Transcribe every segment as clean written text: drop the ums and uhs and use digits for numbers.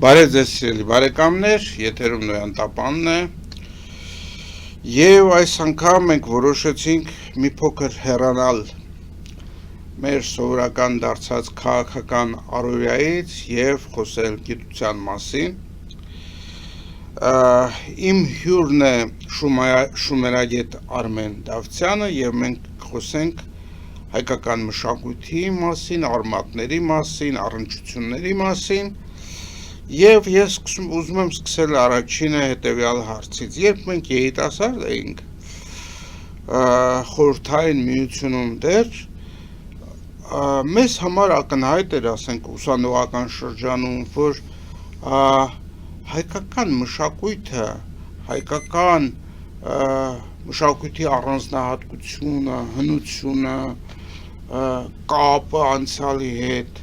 Բարև ձեզ սիրելի բարեկամներ, եթերում Նոյան Տապանն է, և այս անգամ մենք որոշեցինք մի փոքր հեռանալ մեր սովորական դարձած քաղաքական առօրյայից և խոսել գիտության մասին։ Իմ հյուրն է շումերագետ Արմեն Դավթյանը և մենք խոսենք հայկական մշակույթի մասին, արմատների մասին, առնչությունների մասին։ Եվ ես ուզում եմ սկսել առաջինը հետևյալ հարցից. երբ մենք երիտասարդ էինք խորհրդային միությունում դեռ, մեզ համար ակնհայտ էր, ասենք, ուսանողական շրջանում, որ հայկական մշակույթը, հայկական մշակույթի առանձնահատկությունը, հնությունը, կապը անցյալի հետ,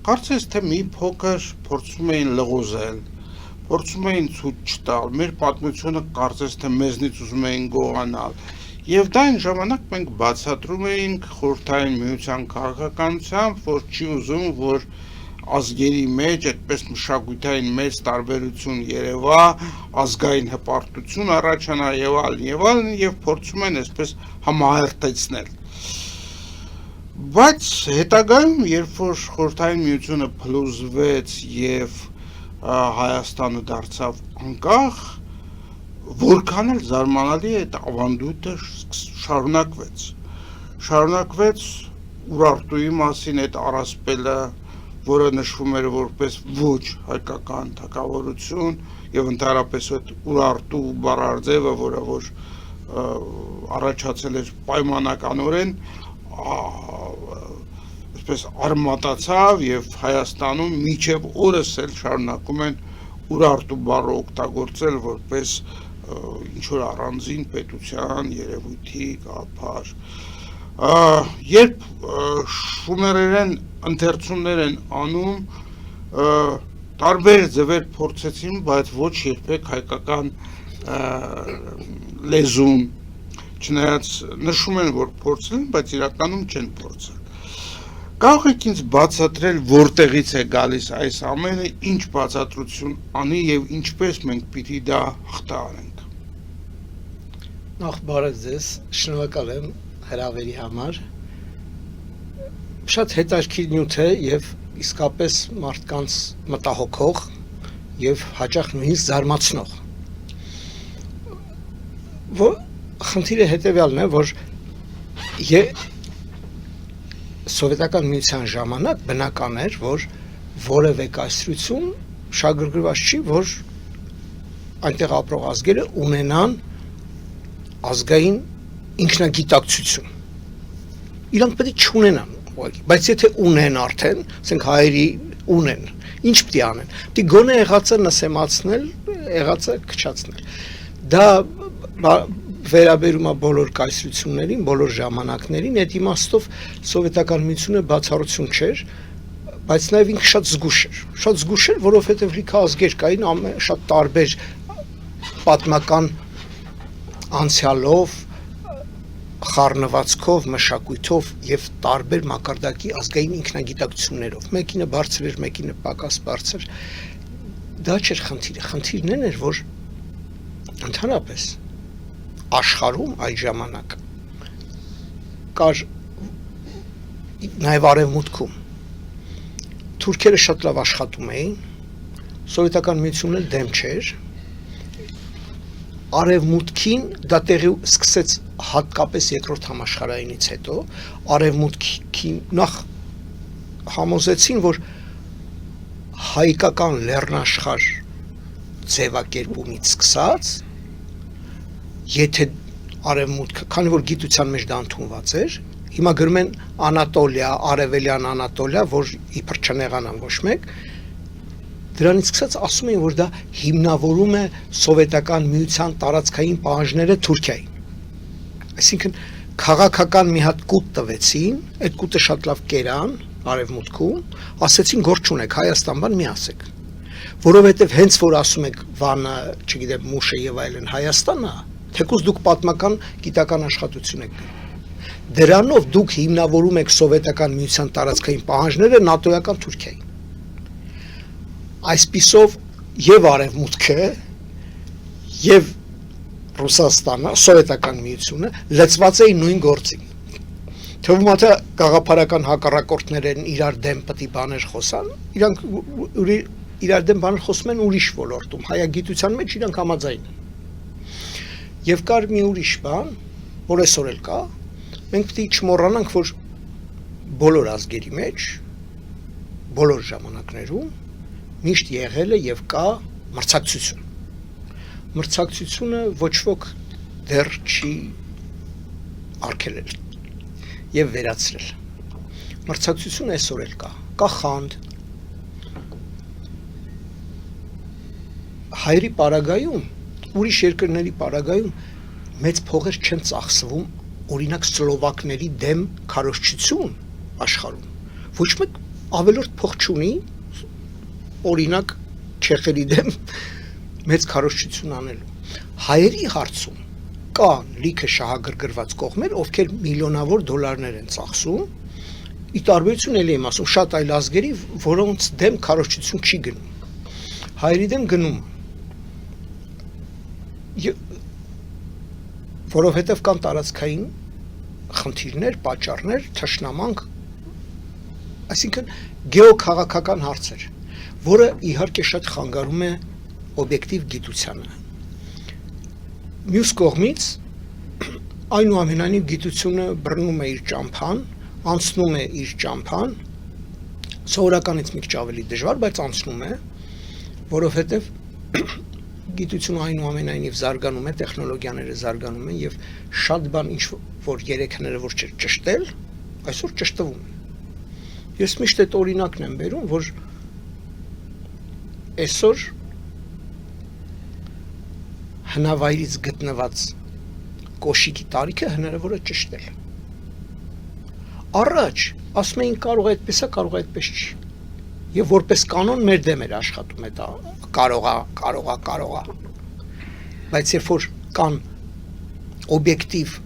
կարծես թե մի փոքր փորձում էին լղոզել, փորձում էին ցույց չտալ, մեր պատմությունը կարծես թե մեզնից ուզում էին գողանալ, եւ դա այն ժամանակ մենք բացատրում էինք խորհրդային միության քաղաքականությամբ, որ չի ուզում, որ ազգերի մեջ այդպես մշակութային մեծ տարբերություն երևա, ազգային հպարտություն առաջանա եւ այլն, եւ փորձում են այսպես համահերթեցնել։ Բայց հետագայում, երբ որ խորհրդային միությունը փլուզվեց եւ Հայաստանը դարձավ անկախ, որքան էլ զարմանալի է, այդ ավանդույթը շարունակվեց Ուրարտուի մասին այդ առասպելը, որը նշվում էր որպես ոչ հայկական թագավորություն եւ ընդհանրապես այդ Ուրարտու բառաձևը, որը որ առաջացել էր պայմանականորեն, այսպես արմատացավ եւ Հայաստանում մինչեւ օրս էլ շարունակում են Ուրարտու բառը օգտագործել որպես ինչ-որ առանձին պետության երևույթի գաղափար։ Երբ շումերերեն ընթերցումներ են անում, տարբեր ձևեր փորձեցին, բայց ոչ երբեք հայկական լեզուն, չնայած նշում են, որ փորձել են, բայց իրականում չեն փորձել։ Կարող եք ինձ բացատրել, որտեղից է գալիս այս ամենը, ինչ բացատրություն անի եւ ինչպես մենք պիտի դա հաղթահարենք։ Նախ բարև ձեզ, շնորհակալ եմ հրավերի համար։ Շատ հետաքրքիր նյութ է եւ իսկապես մարդկանց մտահոգող եւ հաճախ նույնիսկ զարմացնող։ Խնդիրը հետևյալն է, որ սովետական միության ժամանակ բնական էր, որ որևէ կայսրություն շահագրգռված չի, որ այնտեղ ապրող ազգերը ունենան ազգային ինքնագիտակցություն։ Իրանք պետք է չունենան, բայց եթե ունեն արդեն, ասենք հայերի ունեն, ինչ պետք է անեն։ Պետք է գոնե եղածը նսեմացնել, եղածը քչացնել։ Դա վերաբերում է բոլոր կայսրություններին, բոլոր ժամանակներին, այդ իմաստով սովետական միությունը բացառություն չէր, բայց նաև ինքը շատ զգուշ էր, որովհետև լիքը ազգեր կային շատ տարբեր պատմական անցյալով, խառնվածքով, մշակույթով եւ տարբեր մակարդակի ազգային ինքնագիտակցություններով։ Մեկինը բարձր էր, մեկինը պակաս բարձր։ Դա չէր խնդիրը։ Խնդիրն էր, որ ընդհանրապես աշխարհում այդ ժամանակ կար նաև արևմուտքում թուրքերը շատ լավ աշխատում էին, սովետական միությունն էլ դեմ չէր, արևմուտքին դա տեղի սկսեց հատկապես երկրորդ համաշխարհայինից հետո, արևմուտքին նախ համոզեցին, որ հայկական լեռնաշխարհ ձևակերպումից սկսած եթե արևմուտքը, քանի որ գիտության մեջ դա ընդունված էր, հիմա գրում են Անատոլիա, արևելյան Անատոլիա, որ իբր չնեղանան ոչ մեկ, դրանից սկսած ասում էին, որ դա հիմնավորում է սովետական միության տարածքային պահանջները Թուրքիային։ Այսինքն քաղաքական մի հատ կուտ տվեցին, այդ կուտը շատ լավ կերան արևմուտքում, ասեցին գործ չունեք, Հայաստան բան մի ասեք։ Որովհետև հենց որ ասում եք Վանը, չգիտեմ, Մուշը եւ այլն Հայաստանն է, թեկուզ դուք պատմական գիտական աշխատություն եք գրում։ Դրանով դուք հիմնավորում եք սովետական միության տարածքային պահանջները նատոյական Թուրքիային։ Այսպիսով եւ արևմուտքը եւ Ռուսաստանը, սովետական միությունը լծված էին նույն գործին։ Թվում է թե գաղափարական հակառակորդներ են իրար դեմ պետք է բաներ խոսան, իրանք իրար դեմ բաներ խոսում են ուրիշ ոլորտում, հայագիտության մեջ իրանք համաձայն են։ Եվ կար մի ուրիշ բան, որ այսօր էլ կա, մենք պետք է չմոռանանք, որ բոլոր ազգերի մեջ, բոլոր ժամանակներում միշտ եղել է եւ կա մրցակցություն։ Մրցակցությունը ոչ ոք դեռ չի արգելել եւ վերացրել։ Մրցակցությունը այսօր էլ կա խանդ։ Հայերի պարագայում, ուրիշ երկրների պարագայում մեծ փողեր չեն ծախսվում, օրինակ սլովակների դեմ քարոզչություն աշխարհում։ Ոչ մեկ ավելորդ փող չունի, օրինակ չեխերի դեմ մեծ քարոզչություն անելու։ Հայերի հարցում կան լիքը շահագրգռված կողմեր, ովքեր միլիոնավոր դոլարներ են ծախսում, ի տարբերություն էլի եմ ասում, շատ այլ ազգերի, որոնց դեմ քարոզչություն չի գնում։ Հայերի դեմ գնում, որովհետև կան տարածքային խնդիրներ, պատճառներ, թշնամանք, այսինքն գեոքաղաքական հարցեր, որը իհարկե շատ խանգարում է օբյեկտիվ գիտությանը։ Մյուս կողմից այնուամենայնիվ գիտությունը բռնում է իր ճամփան, անցնում է իր ճամփան, սովորականից մի քիչ ավելի դժվար, բայց անցնում է, որովհետև գիտությունը այնուամենայնիվ զարգանում է, տեխնոլոգիաները զարգանում են եւ շատ բան ինչ որ երեք հնարավոր չէ ճշտել, այսօր ճշտվում է։ Ես միշտ այդ օրինակն եմ բերում, որ այսօր հնավայրից գտնված կոշիկի տարիքը հնարավոր է ճշտել։ Առաջ ասում էին կարող է այդպես է, կարող է այդպես չի։ Եվ որպես կանոն մեր դեմ էր աշխատում այդ կարող է։ Բայց երբ որ կան օբյեկտիվ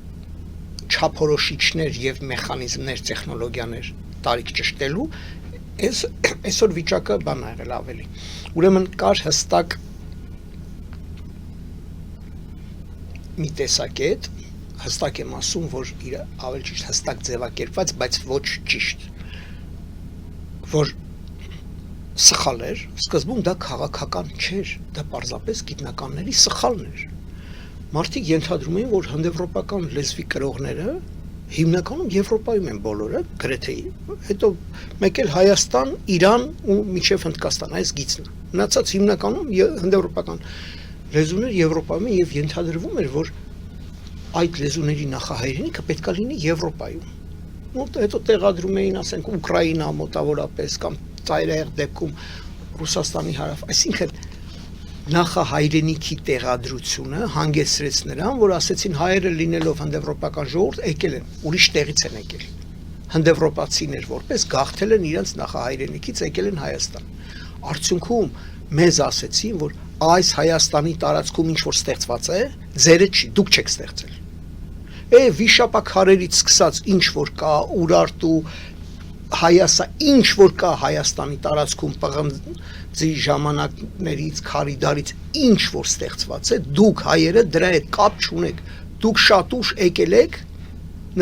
չափորոշիչներ եւ մեխանիզմներ, տեխնոլոգիաներ տարիք ճշտելու, այսօր վիճակը բան ա եղել ավելի։ Ուրեմն կար հստակ մի տեսակետ, հստակ եմ ասում, որ իր ավելի ճիշտ հստակ ձևակերպված, բայց ոչ ճիշտ, որ սխալ էր, սկզբում դա քաղաքական չէր, դա պարզապես գիտնականների սխալն էր։ Մարդիկ ենթադրում էին, որ հնդեվրոպական լեզվի կրողները հիմնականում Եվրոպայում են բոլորը, գրեթե, հետո մեկ էլ Հայաստան, Իրան ու մինչև Հնդկաստան, այս գիծն է։ Մնացած հիմնականում հնդեվրոպական լեզուներ Եվրոպայում են եւ ենթադրվում էր, որ այդ լեզուների նախահայրենիքը պետք է լինի Եվրոպայում։ Հետո տեղադրում էին, ասենք, Ուկրաինա մոտավորապես կամ ծայրահեղ դեպքում Ռուսաստանի հարավ, այսինքն նախահայրենիքի տեղադրությունը հանգեցրեց նրան, որ ասեցին հայերը լինելով հնդեվրոպական ժողովուրդ եկել են, ուրիշ տեղից են եկել։ Հնդեվրոպացիներ որպես գաղթել են իրենց նախահայրենիքից եկել են Հայաստան։ Արդյունքում մեզ ասեցին, որ այս Հայաստանի տարածքում ինչ որ ստեղծված է, ձերը չի, դուք չեք ստեղծել։ Վիշապաքարերից սկսած ինչ որ կա, Ուրարտու, Հայասա, ինչ որ կա Հայաստանի տարածքում պղնձի ժամանակներից, քարիդարից, ինչ որ ստեղծված է, դուք հայերը դրա հետ կապ չունեք, դուք շատ ուշ եկել եք,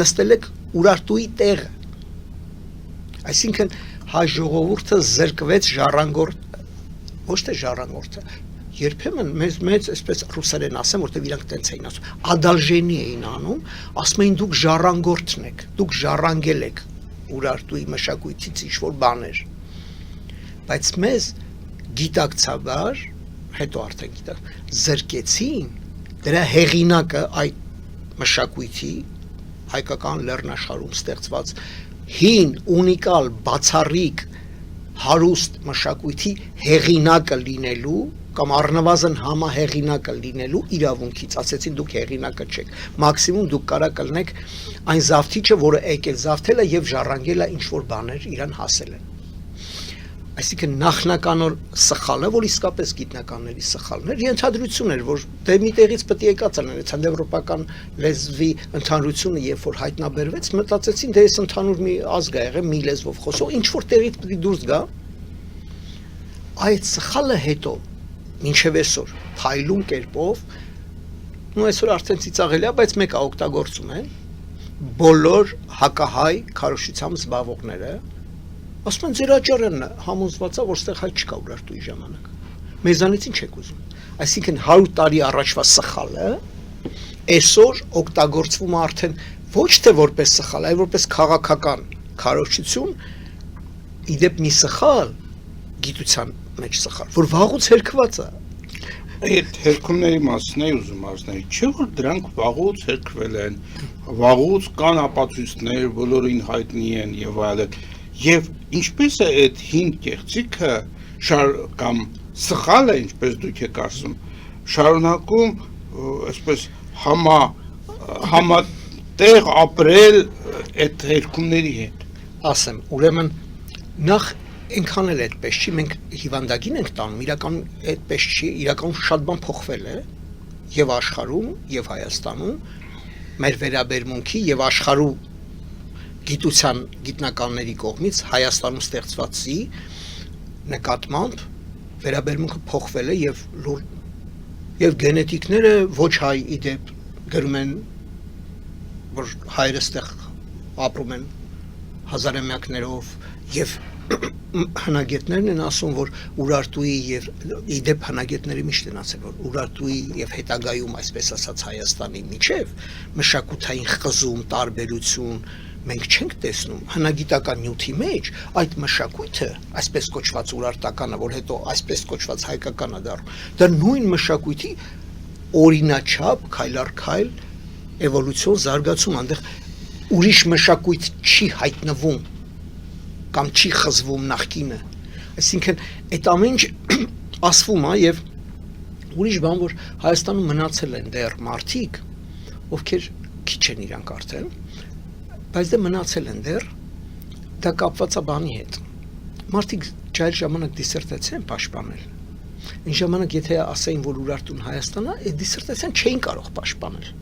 նստել եք Ուրարտուի տեղը։ Այսինքն հայ ժողովուրդը զրկվեց ժառանգորդ, ոչ թե ժառանգորդը, երբեմն մեծ այսպես ռուսերեն ասեմ, որտեղ իրանք տենց էին ասում, ադալժենի էին անում, ասում էին դուք ժառանգորդն եք, դուք ժառանգել եք Ուրարտուի մշակույթից ինչ-որ բաներ, բայց մեզ գիտակցաբար, հետո արդեն գիտակ, զրկեցին դրա հեղինակը այդ մշակույթի հայկական լեռնաշխարհում ստեղծված հին, ունիկալ, բացառիկ, հարուստ մշակույթի հեղինակը լինելու կամ առնվազն համահեղինակը լինելու իրավունքից, ասեցին դուք հեղինակը չեք, մաքսիմում դուք կարա կլնեք այն զավթիչը, որը եկել զավթել է եւ ժառանգել է ինչ-որ բաներ իրան հասել են։ Այսինքն նախնականոր սխալը, որ իսկապես գիտնականների սխալն էր, ենթադրություն էր, որ դե մի տեղից պետք է եկած են, այս հնդեվրոպական լեզվի ընդհանրությունը, երբ որ հայտնաբերվեց, մտածեցին, դե այս ընդհանուր մի ազգ է եղել, մի լեզվով խոսող, ինչ որ տեղից պետք է դուրս գա։ այդ սխալը հետո մինչև այսօր փայլուն կերպով ու այսօր արդեն ծիծաղելի է, բայց մեկը օգտագործում են բոլոր հակահայ քարոզչությամբ զբաղվողները, ասում են ձեր աճարանը համոզված է, որ ստեղ հայ չկա Urartu-ի ժամանակ։ Մեզանից ինչ եք ուզում։ Այսինքն 100 տարի առաջվա սխալը այսօր օգտագործվում է արդեն ոչ թե որպես սխալ, այլ որպես քաղաքական քարոզչություն, իդեպ մի սխալ գիտության մեջ սխալ, որ վաղուց հերքված է։ Այդ հերքումների մասին է ուզում ասնել, չէ՞ որ դրանք վաղուց հերքվել են, վաղուց կան ապացույցներ, բոլորին հայտնի են եւ այլն։ Եվ ինչպես է այդ հին կեղծիքը կամ սխալը, ինչպես դուք եք ասում, շարունակում այսպես համատեղ ապրել այդ հերքումների հետ։ Ասեմ, ուրեմն նախ այնքան էլ այդպես չի, մենք հիվանդագին ենք տանում, իրականում այդպես չի, իրականում շատ բան փոխվել է եւ աշխարհում եւ Հայաստանում մեր վերաբերմունքի եւ աշխարհում գիտության գիտնականների կողմից Հայաստանում ստեղծվածի նկատմամբ վերաբերմունքը փոխվել է եւ գենետիկները ոչ հայ իդեպ գրում են, որ հայրը ստեղ ապրում են հազարամյակներով եւ հնագետներն են ասում, որ Urartu-ի եւ իդեպ հնագետների միշտ են ասել, որ Urartu-ի եւ հետագայում, այսպես ասած, Հայաստանի միջև մշակութային խզում, տարբերություն մենք չենք տեսնում հնագիտական նյութի մեջ այդ մշակույթը, այսպես կոչված ուրարտականը, որ հետո այսպես կոչված հայկականը դառնում, դա նույն մշակույթի օրինաչափ քայլ առ քայլ էվոլյուցիոն զարգացում, այնտեղ ուրիշ մշակույթ չի հայտնվում կամ չի խզվում նախկինը, այսինքն այդ ամեն ինչ ասվում է եւ ուրիշ բան, որ Հայաստանում մնացել են դեռ մարդիկ, ովքեր քիչ են իրանք արդեն, բայց դե մնացել են դեռ, դա կապված է բանի հետ։ Մարդիկ ջայր ժամանակ դիսերտացիա են պաշտպանել։ Այն ժամանակ եթե ասեին, որ Urartu-ն Հայաստանն է, այդ դիսերտացիան չէին կարող պաշտպանել։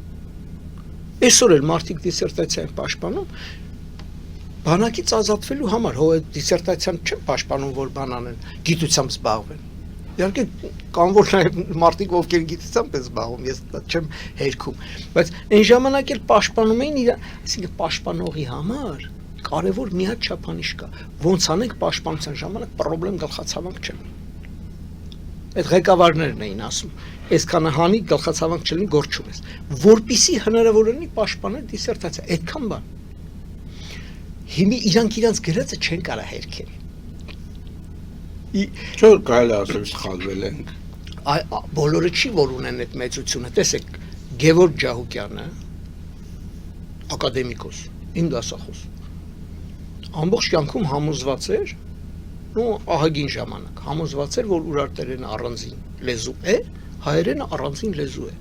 Այսօր էլ մարդիկ դիսերտացիա են պաշտպանում բանակից ազատվելու համար, հո այդ դիսերտացիան չեն պաշտպանում, որ բան անեն, գիտությամբ զբաղվեն։ Իհարկե կան որ նաև մարդիկ ովքեր գիտությամբ են զբաղվում, ես դա չեմ հերքում, բայց այն ժամանակ էլ պաշտպանում էին իր, այսինքն պաշտպանողի համար կարևոր մի հատ չափանիշ կա, ոնց անենք պաշտպանության ժամանակ պրոբլեմ գլխացավանք չեն։ Այդ ղեկավարներն էին ասում, այսքանը հանի գլխացավանք չլինի գործում ես, որպիսի հնարավոր լինի պաշտպանել դիսերտացիա, այդքան բան։ Հիմի իրանք իրանց գրածը չեն կարա հերքել։ Չէ՞ կարելի ասել սխալվել ենք։ Բոլորը չի որ ունեն այդ մեծությունը, տեսեք, Գևորգ Ջահուկյանը, ակադեմիկոս, իմ դասախոս, ամբողջ կյանքում համոզված էր, ու ահագին ժամանակ համոզված էր, որ ուրարտերենը առանձին լեզու է, հայերենը առանձին լեզու է։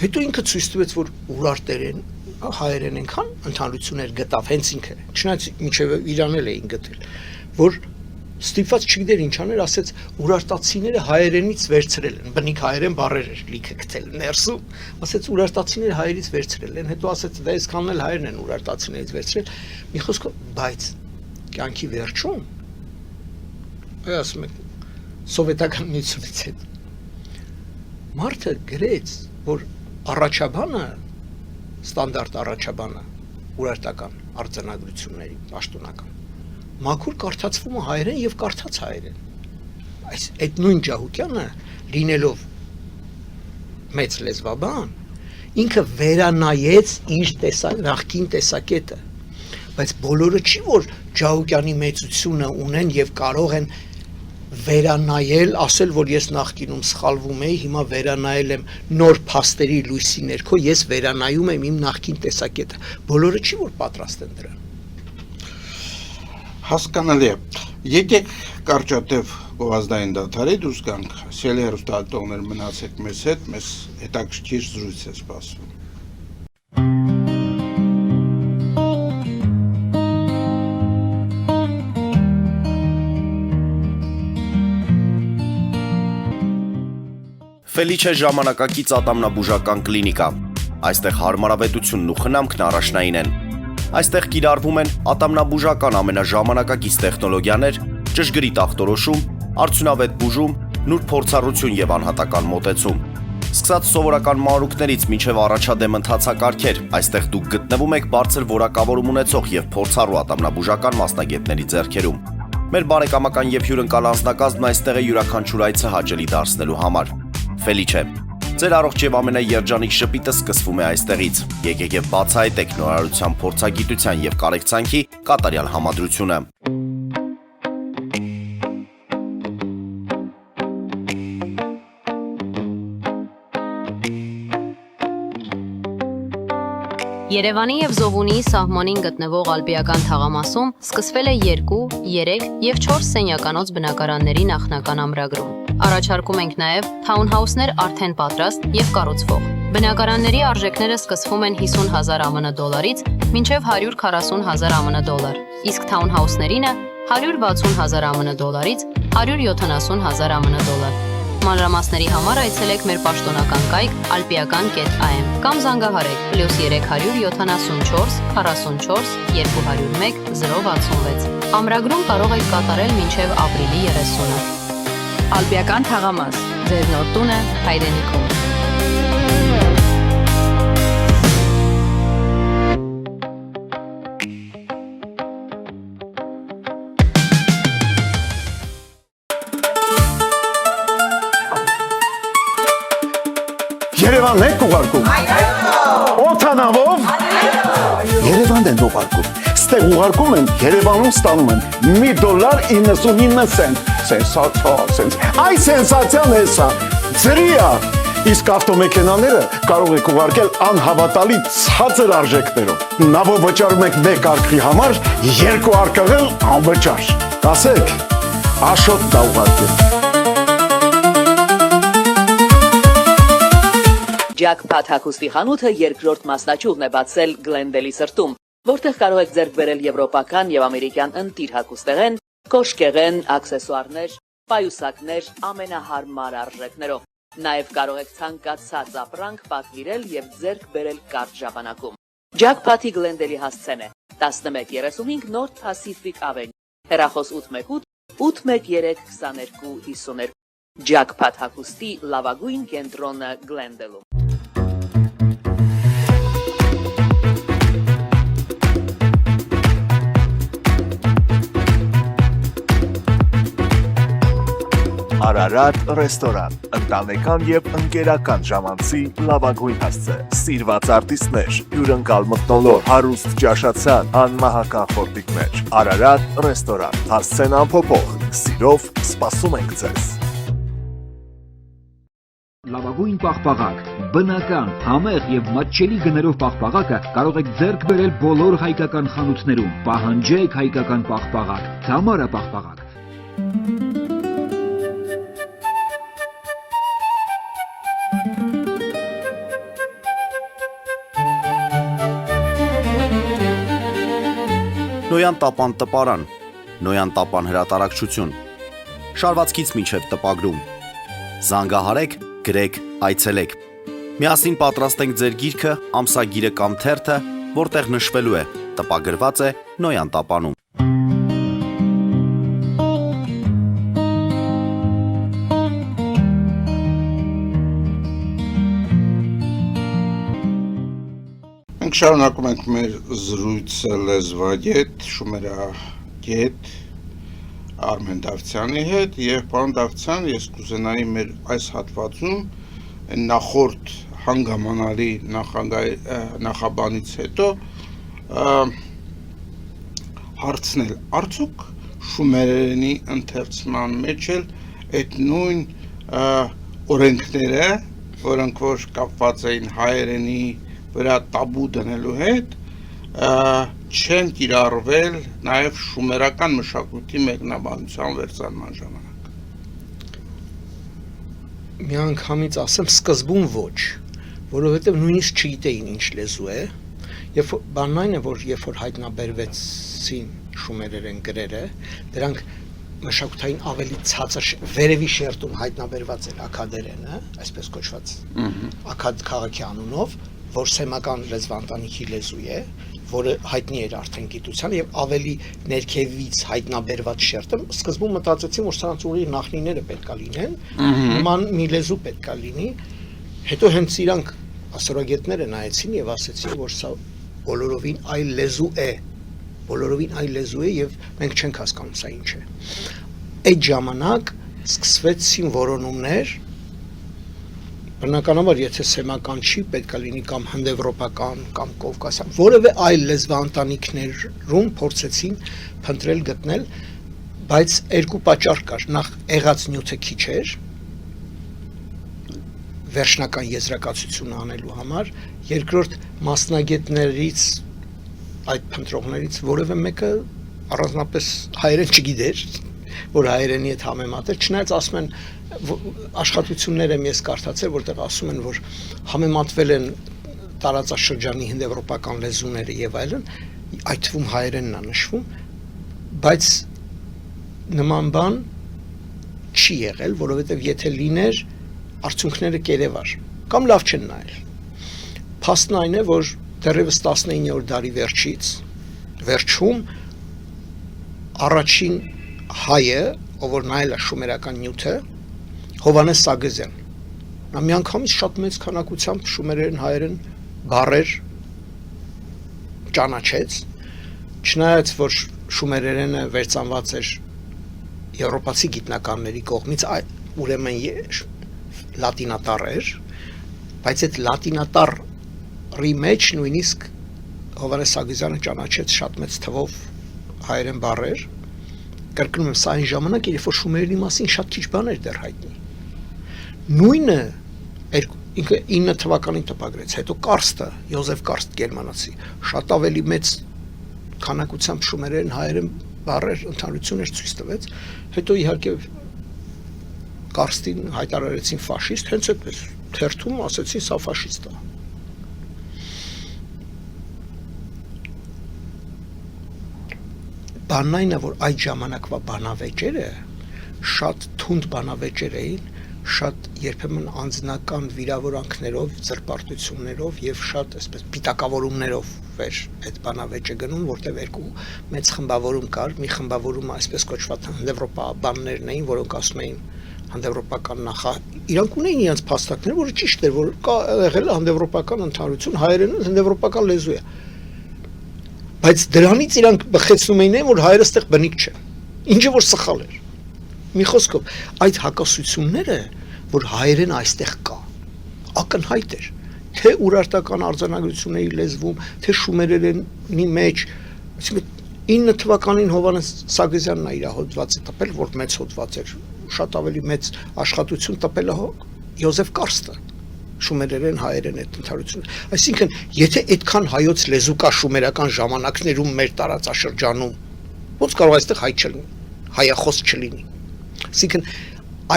Հետո ինքը ցույց տվեց, որ ուրարտերեն հայերեն այնքան ընդհանրություններ գտավ հենց ինքը, չնայած մինչև իրան էլ էին գտել, որ ստիպված չգիտեր ինչ աներ, ասեց ուրարտացիները հայերենից վերցրել են, բնիկ հայերեն բառեր էր լիքը գտել ներսում, ասեց ուրարտացիները հայերից վերցրել են, հետո ասեց դա այսքանն էլ հայերն են ուրարտացիներից վերցրել, մի խոսքով, բայց կյանքի վերջում, ասում եք, սովետական միությունից հետ, մարդը գրեց, որ առաջաբանը, ստանդարտ առաջաբանը, ուրարտական արձանագրությունների պաշտոնական, մաքուր կարդացվում է հայերեն եւ կարդաց հայերեն։ Այս այդ նույն Ջահուկյանը լինելով մեծ լեզվաբան, ինքը վերանայեց իր նախկին տեսակետը, բայց բոլորը չի որ Ջահուկյանի մեծությունը ունեն եւ կարող են վերանայել, ասել որ ես նախկինում սխալվում էի, հիմա վերանայել եմ նոր փաստերի լույսի ներքո, ես վերանայում եմ իմ նախկին տեսակետը։ Բոլորը չի որ պատրաստ են դրան։ Հասկանալի է։ Եկեք կարճատև գովազդային դադարի դուրս գանք, սիրելի հեռուստատողներ մնացեք մեզ հետ, մեզ հետաքրքիր զրույց է սպասվում։ Ֆելիչե ժամանակակից ատամնաբուժական կլինիկա։ Այստեղ հարմարավետությունն ու խնամքն առաջնային են։ Այստեղ կիրառվում են ատամնաբուժական ամենաժամանակակից տեխնոլոգիաներ, ճշգրիտ ախտորոշում, Արդյունավետ բուժում, նուրբ փորձառություն եւ անհատական մոտեցում։ Սկսած սովորական մանրուքներից մինչև առաջադեմ ընթացակարգեր, այստեղ դուք գտնվում եք բարձր որակավորում ունեցող եւ փորձառու ատամնաբուժական մասնագետների ձեռքերում։ Մեր բարեկամական եւ հյուրընկալ անձնակազմն այստեղ է յուրաքանչյուր այցը հաճելի դարձնելու համար։ Ֆելիչե, ձեր առողջ եւ ամենաերջանիկ շպիտը սկսվում է այստեղից։ Եկեք եւ բացահայտեք նորարարության փորձագիտության եւ կարեկցանքի կատարյալ համադրությունը։ Երևանի եւ Զովունիի սահմանին գտնվող ալպիական թաղամասում սկսվել է 2, 3 եւ 4 սենյականոց բնակարանների նախնական ամրագրում։ Առաջարկում ենք նաեւ թաունհաուսներ արդեն պատրաստ եւ կառուցվող։ Բնակարանների արժեքները սկսվում են 50,000 ԱՄՆ դոլարից մինչև 140,000 ԱՄՆ դոլար, իսկ թաունհաուսներինը 160,000 ԱՄՆ դոլարից 170,000 ԱՄՆ դոլար։ Մանրամասների համար այցելեք մեր պաշտոնական կայք alpiakan.am կամ զանգահարեք +374 44 201 066։ Ամրագրում կարող եք կատարել մինչև ապրիլի 30-ը։ Ալպիական թաղամաս, ձեր նոր տունը հայրենիքում։ Երևանն եք ուղարկում։ Օթանավով։ Երևանն են ուղարկում։ Ստեղ ուղարկում են, Երևանում ստանում են $1.99 սենսացիա։ Այ սենսացիան է սա։ Ծրիա։ Իսկ ավտոմեքենաները կարող եք ուղարկել անհավատալի ցածր արժեքներով։ Նավով վճարում եք 1 արկղի համար, 2 արկղել անվճար։ Ասեք, Աշոտ դա ուղարկել։ Jackpot հագուստի խանութը երկրորդ մասնաճյուղն է բացել Գլենդելի սրտում, որտեղ կարող եք ձեռք բերել եվրոպական եւ ամերիկյան ընտիր հագուստեղեն, կոշկեղեն, աքսեսուարներ, պայուսակներ ամենահարմար արժեքներով։ Նաեւ կարող եք ցանկացած ապրանք պատվիրել եւ ձեռք բերել կարճ ժամանակում։ Jackpot-ի Գլենդելի հասցեն է 1135 North Pacific Avenue, հեռախոս 818 813 2252։ Jackpot հագուստի լավագույն կենտրոնը Գլենդելում։ Արարատ ռեստորան, ընտանեկան եւ ընկերական ժամանցի լավագույն հասցե, սիրված արտիստներ, հյուրընկալ մթնոլորտ, հարուստ ճաշացան, անմահական խորտիկներ։ Արարատ ռեստորան, հասցեն անփոփոխ, սիրով սպասում ենք ձեզ։ Լավագույն պաղպաղակ, բնական, համեղ եւ մատչելի գներով պաղպաղակը կարող եք ձեռք բերել բոլոր հայկական խանութներում։ Պահանջեք հայկական պաղպաղակ, Թամարա պաղպաղակ։ Նոյան տապան տպարան, Նոյան տապան հրատարակչություն, շարվածքից մինչև տպագրում, զանգահարեք, գրեք, այցելեք, միասին պատրաստենք ձեր գիրքը, ամսագիրը կամ թերթը, որտեղ նշվելու է, տպագրված է Նոյան տապանում։ Մենք շարունակում ենք մեր զրույցը լեզվագետ, շումերագետ Արմեն Դավթյանի հետ եւ պարոն Դավթյան, ես կուզենայի մեր այս հատվածում նախորդ հանգամանալի նախաբանից հետո հարցնել, արդյոք շումերենի ընթերցման մեջ էլ այդ նույն օրենքները, որոնք որ կապված էին հայերենի վրա տաբու դնելու հետ, չեն կիրառվել նաև շումերական մշակույթի մեկնաբանության վերցանման ժամանակ։ Մի անգամից ասեմ, սկզբում ոչ, որովհետև նույնիսկ չգիտեին ինչ լեզու է, եւ բանն այն է, որ երբ որ հայտնաբերվեցին շումերերեն գրերը, դրանք մշակութային ավելի ցածր վերևի շերտում հայտնաբերված էր աքադերենը, այսպես կոչված աքադ քաղաքի անունով, որ սեմական լեզվանտանիքի լեզու է, որը հայտնի էր արդեն գիտության եւ ավելի ներքևից հայտնաբերված շերտը, սկզբում մտածեցին, որ սրանց ուղի նախնիները պետքա լինեն, նման մի լեզու պետքա լինի, հետո հենց իրանք ասորագետները նայեցին եւ ասեցին, որ սա բոլորովին այլ լեզու է, եւ մենք չենք հասկանում սա ինչ է։ Այդ ժամանակ սկսվեցին որոնումներ, բնականաբար եթե սեմական չի, պետք է լինի կամ հնդեվրոպական, կամ կովկասյան, որևէ այլ լեզվաընտանիքներում փորձեցին փնտրել գտնել, բայց երկու պատճառ կար, նախ եղած նյութը քիչ էր, վերջնական եզրակացություն անելու համար, երկրորդ մասնագետներից, այդ փնտրողներից որևէ մեկը առանձնապես հայերեն չգիտեր, որ հայերենի հետ համեմատել, չնայած ասում են աշխատություններ եմ ես կարդացել, որտեղ ասում են, որ համեմատվել են տարածաշրջանի հնդեվրոպական լեզուները եւ այլն, այդ թվում հայերենն է նշվում, բայց նման բան չի եղել, որովհետեւ եթե լիներ, արդյունքները կերևար կամ լավ չեն նայել։ Փաստն այն է, որ դեռևս 19-րդ դարի վերջում առաջին հայը, ով որ նայել է շումերական նյութը, Հովհաննես Սագեզյան, նա միանգամից շատ մեծ քանակությամբ շումերեն հայերեն բառեր ճանաչեց, չնայած որ շումերերենը վերծանված էր եվրոպացի գիտնականների կողմից, ուրեմն լատինատառ էր, բայց այդ լատինատառի մեջ նույնիսկ Հովհաննես Սագեզյանը ճանաչեց շատ մեծ թվով հայերեն բառեր, կրկնում եմ, սա այն ժամանակ էր, երբ որ շումերենի մասին շատ քիչ բաներ դեռ հայտնի։ Նույնը ինքը 9 թվականին տպագրեց, հետո Կարստը, Յոզեֆ Կարստ գերմանացի, շատ ավելի մեծ քանակությամբ շումերեն հայերեն բառեր ընդհանրություններ ցույց տվեց, հետո իհարկե Կարստին հայտարարեցին ֆաշիստ, հենց այդպես թերթում ասեցին սա ֆաշիստ է։ Բանն այն է, որ այդ ժամանակվա բանավեճերը շատ թունդ բանավեճեր էին, շատ երբեմն անձնական վիրավորանքներով, ծրպարտություններով եւ շատ այսպես պիտակավորումներով էր այդ բանավեճը գնում, որտեղ երկու մեծ խմբավորում կար, մի խմբավորումը այսպես կոչված հնդեվրոպաբաններն էին, որոնք ասում էին հնդեվրոպական իրանք ունեին իրենց փաստարկներ, որը ճիշտ էր, որ կա եղել է հնդեվրոպական ընդհանրություն, հայերենը հնդեվրոպական լեզու է։ Բայց դրանից իրանք բխեցնում էին, որ հայերը ստեղ բնիկ չեն, ինչը որ սխալ էր։ Մի խոսքով, այդ հակասությունները, որ հայերենը այստեղ կա, ակնհայտ էր, թե ուրարտական արձանագրությունների լեզվում, թե շումերերենի մեջ, այսինքն 9 թվականին Հովհաննես Սագեզյանն է իր հոդվածը տպել, որ մեծ հոդված էր, շատ ավելի մեծ աշխատություն տպել է Յոզեֆ Կարստը, շումերերեն հայերեն այդ ընդհանրությունը։ Այսինքն, եթե այդքան հայոց լեզու կա շումերական ժամանակներում մեր տարածաշրջանում, ոնց կարող այստեղ հայ չլինի, հայախոս չլինի։ Այսինքն,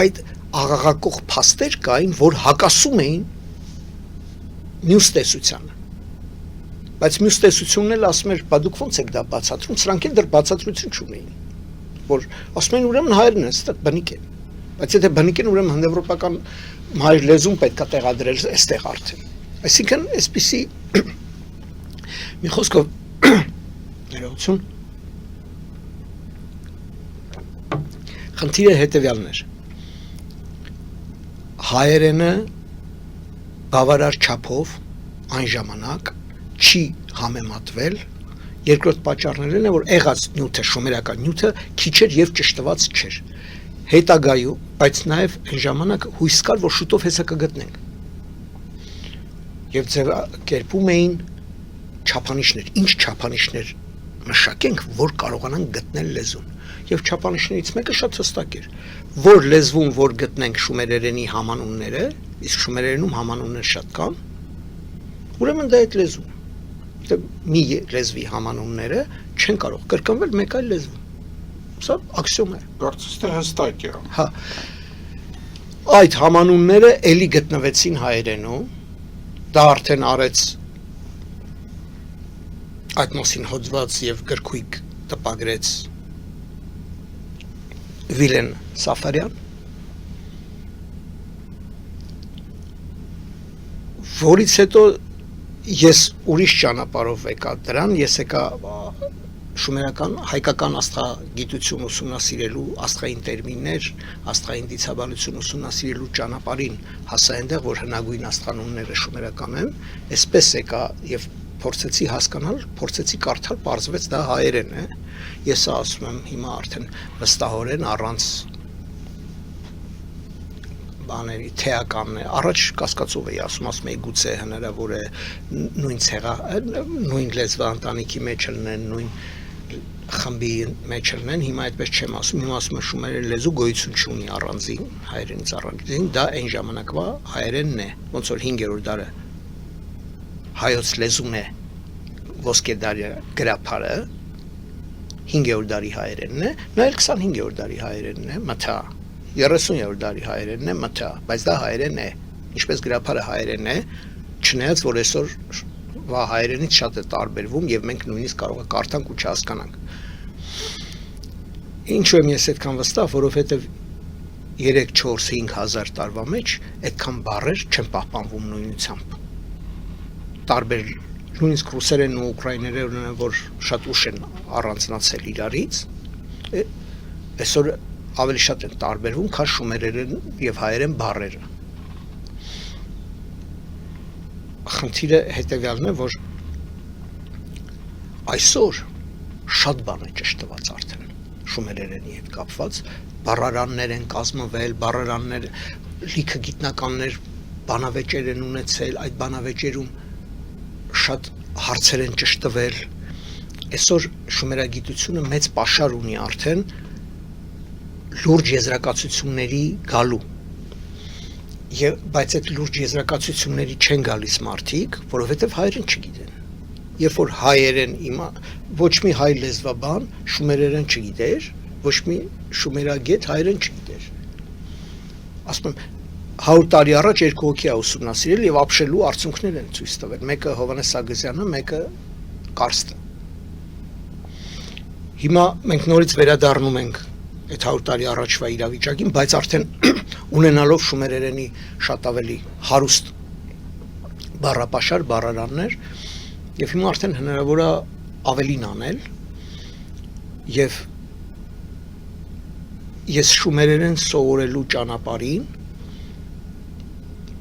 այդ աղաղակող փաստեր կային, որ հակասում էին մյուս տեսությանը։ Բայց մյուս տեսությունն էլ ասում էր, բա դուք ոնց եք դա բացատրում, սրանք էլ դեռ բացատրություն չունեին, որ ասում են ուրեմն հայերն են, այստեղ բնիկ են։ Բայց եթե բնիկ են, ուրեմն հնդեվրոպական հայր լեզուն պետք է տեղադրել այստեղ արդեն։ Այսինքն, այսպիսի մի խոսքով ներողություն, խնդիրը հետևյալն էր։ Հայերենը բավարար չափով այն ժամանակ չի համեմատվել, երկրորդ պատճառներն է, որ եղած նյութը, շումերական նյութը քիչ էր եւ ճշտված չէր։ Հետագայում, բայց նաև այն ժամանակ հույս կար, որ շուտով հեսա կգտնենք։ Եվ ձևակերպում էին չափանիշներ, ինչ չափանիշներ մշակենք, որ կարողանանք գտնել լեզուն։ Եվ չափանիշներից մեկը շատ հստակ էր, որ լեզվում, որ գտնենք շումերերենի համանունները, իսկ շումերերենում համանուններ շատ կան, ուրեմն դա այդ լեզուն։ Մի լեզվի համանունները չեն կարող կրկնվել մեկ այլ լեզվում։ Սա աքսիոմ է։ Կարծես թե հստակ է։ Հա։ Այդ համանունները էլի գտնվեցին հայերենում, դա արդեն արեց այդ մասին հոդված եւ գրքույկ տպագրեց Վիլեն Սաֆարյան, որից հետո ես ուրիշ ճանապարհով եկա դրան, ես եկա շումերական հայկական աստղագիտություն ուսումնասիրելու, աստղային տերմիններ, աստղային դիցաբանություն ուսումնասիրելու ճանապարհին հասա այնտեղ, որ հնագույն աստղանունները շումերական են, այսպես եկա եւ փորձեցի հասկանալ, փորձեցի կարդալ, պարզվեց դա հայերեն է։ Ես ասում եմ հիմա արդեն վստահորեն առանց բաների թեականն է, առաջ կասկածով էի ասում էի գուցե հնարավոր է նույն լեզվա ընտանիքի մեջ լինեն, նույն խմբի մեջ լինեն, հիմա այդպես չեմ ասում, հիմա ասում եմ շումերեն լեզու գոյություն չունի առանձին, հայերենից առանձին, դա այն ժամանակվա հայերենն է, ոնց որ 5-րդ դարը հայոց լեզուն է, ոսկե դարի գրափարը, 5-րդ դարի հայերենն է, նա էլ 25-րդ դարի հայերենն է, մթա 30-րդ դարի հայերենն է, մթա, բայց դա հայերեն է, ինչպես գրափարը հայերեն է, չնայած որ այսօր հայերենից շատ է տարբերվում եւ մենք նույնիսկ կարող է կարդանք ու չհասկանանք։ Ինչու եմ ես այդքան վստահ, որովհետեւ 3-4-5 հազար տարվա մեջ այդքան բառեր չեն պահպանվում նույնությամբ։ Տարբեր նույնիսկ ռուսերենն ու ուկրաիներենը, որ շատ ուշ են առանձնացել իրարից, այսօր ավելի շատ են տարբերվում, քան շումերերեն եւ հայերեն բառերը։ Խնդիրը հետեւյալն է, որ այսօր շատ բան է ճշտված արդեն շումերերենի հետ կապված, բառարաններ են կազմվել, բառարաններ լիքը գիտնականներ բանավեճեր են ունեցել, այդ բանավեճերում շատ հարցեր են ճշտվել։ Այսօր շումերագիտությունը մեծ պաշար ունի արդեն լուրջ եզրակացությունների գալու, բայց այդ լուրջ եզրակացությունների չեն գալիս մարդիկ, որովհետև հայերեն չգիտեն։ Երբ որ հայերեն ոչ մի հայ լեզվաբան շումերերեն չգիտեր, ոչ մի շումերագետ հայերեն չգիտեր։ Ասում եմ 100 տարի առաջ 2 հոգի է ուսումնասիրել եւ ապշելու արդյունքներ են ցույց տվել։ Մեկը Հովհաննես Սարգսյանը, մեկը Կարստը։ Հիմա մենք նորից վերադառնում ենք այդ 100 տարի առաջվա իրավիճակին, բայց արդեն ունենալով շումերերենի շատ ավելի հարուստ բառապաշար, բառարաններ, եւ հիմա արդեն հնարավոր է ավելին անել, եւ ես շումերերեն սովորելու ճանապարհին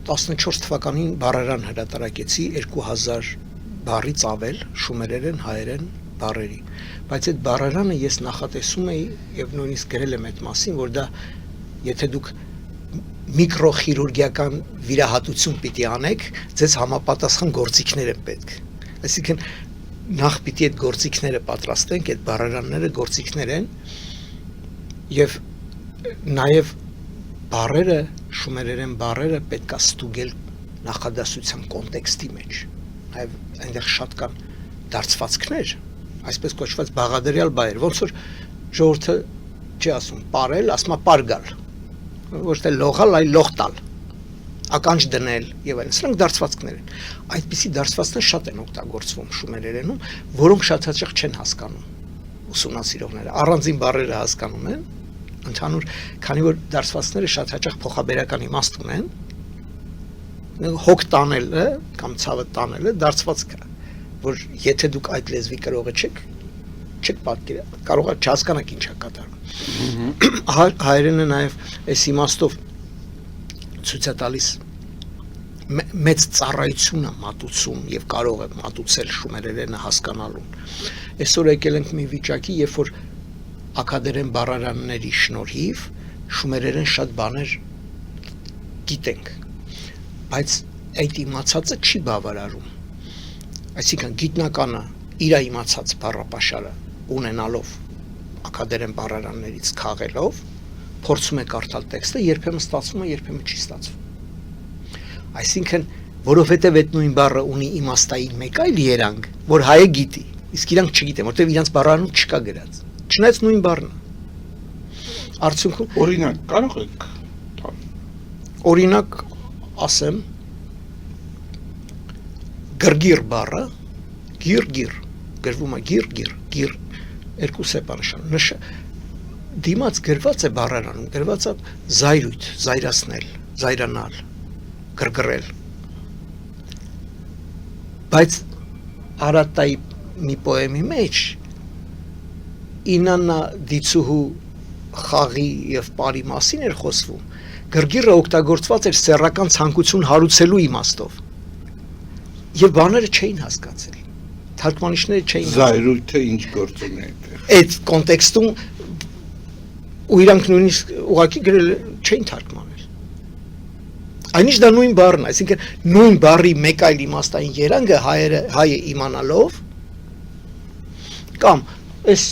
14 թվականին բառարան հրատարակեցի 2000 բառից ավել շումերերեն հայերեն բառերի, բայց այդ բառարանը ես նախատեսում էի եւ նույնիսկ գրել եմ այդ մասին, որ դա եթե դուք միկրոխիրուրգիական վիրահատություն պիտի անեք, ձեզ համապատասխան գործիքներ են պետք։ Այսինքն նախ պիտի այդ գործիքները պատրաստենք, այդ բառարանները գործիքներ են եւ նաեւ բառերը, շումերերեն բառերը պետք է ստուգել նախադասության կոնտեքստի մեջ։ Նաեւ այնտեղ շատ կան դարձվածքներ, այսպես կոչված բաղադրյալ բայեր, ոնց որ ժողովուրդը չի ասում պարել, ասում է պարգալ, ոչ թե լողալ, այլ լողտալ, ականջ դնել եւ այլն, սրանք դարձվածքներ են։ Այդպիսի դարձվածքներ շատ են օգտագործվում շումերերենում, որոնք շատ հաճախ չեն հասկանում ուսումնասիրողները, առանձին բառերը հասկանում են, ընդհանուր, քանի որ դարձվածքները շատ հաճախ փոխաբերական իմաստ ունեն, հոգ տանելը կամ ցավը տանելը դարձվածք է, որ եթե դուք այդ լեզվի կրողը չեք պատկերացնել, կարող է չհասկանաք ինչ է կատարվում։ Հայերենը նաև այս իմաստով ցույց է տալիս մեծ ծառայություն է մատուցում եւ կարող է մատուցել շումերերենը հասկանալուն։ Այսօր եկել ենք մի վիճակի, երբ որ ակադերեն բառարանների շնորհիվ շումերերեն շատ բաներ գիտենք, բայց այդ իմացածը չի բավարարում։ Այսինքն գիտնականը իր իմացած բառապաշարը ունենալով ակադերեն բառարաններից քաղելով փորձում է կարդալ տեքստը, երբեմն ստացվում է, երբեմն չի ստացվում։ Այսինքն, որովհետև այդ նույն բառը ունի իմաստային մեկ այլ երանգ, որ հայը գիտի, իսկ իրանք չգիտեն, որտեղ իրանք բառարանում չկա գրած։ Չնայած նույն բառն է։ Արդյունքում օրինակ կարող եք տալ։ Օրինակ ասեմ գրգիր բառը, գիրգիր, գրվում է գիրգիր, երկու սեպանշան, դիմաց գրված է բառարանում, գրված է զայրույթ, զայրացնել, զայրանալ, գրգռել։ բայց Արատայի մի պոեմի մեջ Ինանա դիցուհու խաղի եւ բարի մասին էր խոսվում, գրգիռը օգտագործված էր սեռական ցանկություն հարուցելու իմաստով, եւ բաները չէին հասկացել, թարգմանիչները չէին Զայրույթը ինչ գործում է այդտեղ։ այդ կոնտեքստում ու իրանք նույնիսկ ուղղակի գրել չէին թարգմանել։ Այնիշ դա նույն բառն է, այսինքն նույն բառի մեկ այլ իմաստային երանգը հայը իմանալով կամ այս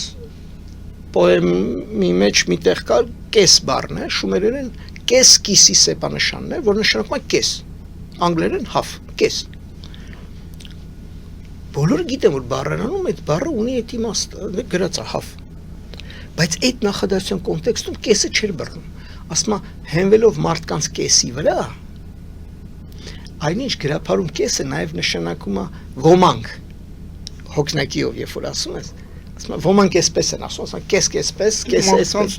պոեմի մեջ միտեղ կար կես բառն է, շումերերեն կես կիսի սեպանշանն է, որ նշանակում է կես, անգլերեն half, կես։ Բոլորը գիտեն, որ բառերանում այդ բառը ունի այդ իմաստը, գրած է half։ Բայց այդ նախադասության կոնտեքստում կեսը չէր բռնում, ասում է հենվելով մարդկանց կեսի վրա, այնինչ գրափարում կեսը նաև նշանակում է ոմանք, հոգնակիով երբ որ ասում ես, ասում է ոմանք էսպես են ասում, ասում է կեսպես, կեսը էսպես,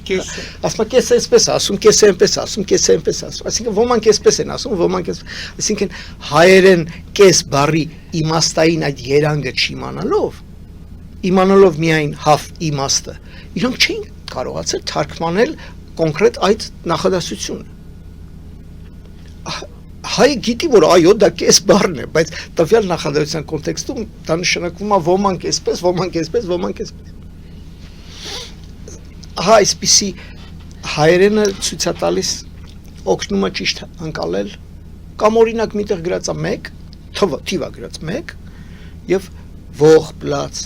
ասում է կեսը էսպես ասում, կեսը այնպես ասում, կեսը այնպես ասում, այսինքն ոմանք էսպես են ասում, ոմանք էս, այսինքն հայերեն կես բառի իմաստային այդ երանգը իմանալով միայն half իմաստը, իրանք չէին կարողացել թարգմանել կոնկրետ այդ նախադասությունը։ Հայը գիտի, որ այո, դա կես բառն է, բայց տվյալ նախադասության կոնտեքստում դա նշանակում է ոմանք էսպես, ոմանք էսպես, ոմանք էսպես։ Ահա այսպիսի հայերենը ցույց է տալիս օգնում է ճիշտ անցալել կամ օրինակ միտեղ գրած է 1, թիվա գրած 1 եւ ող պլաց,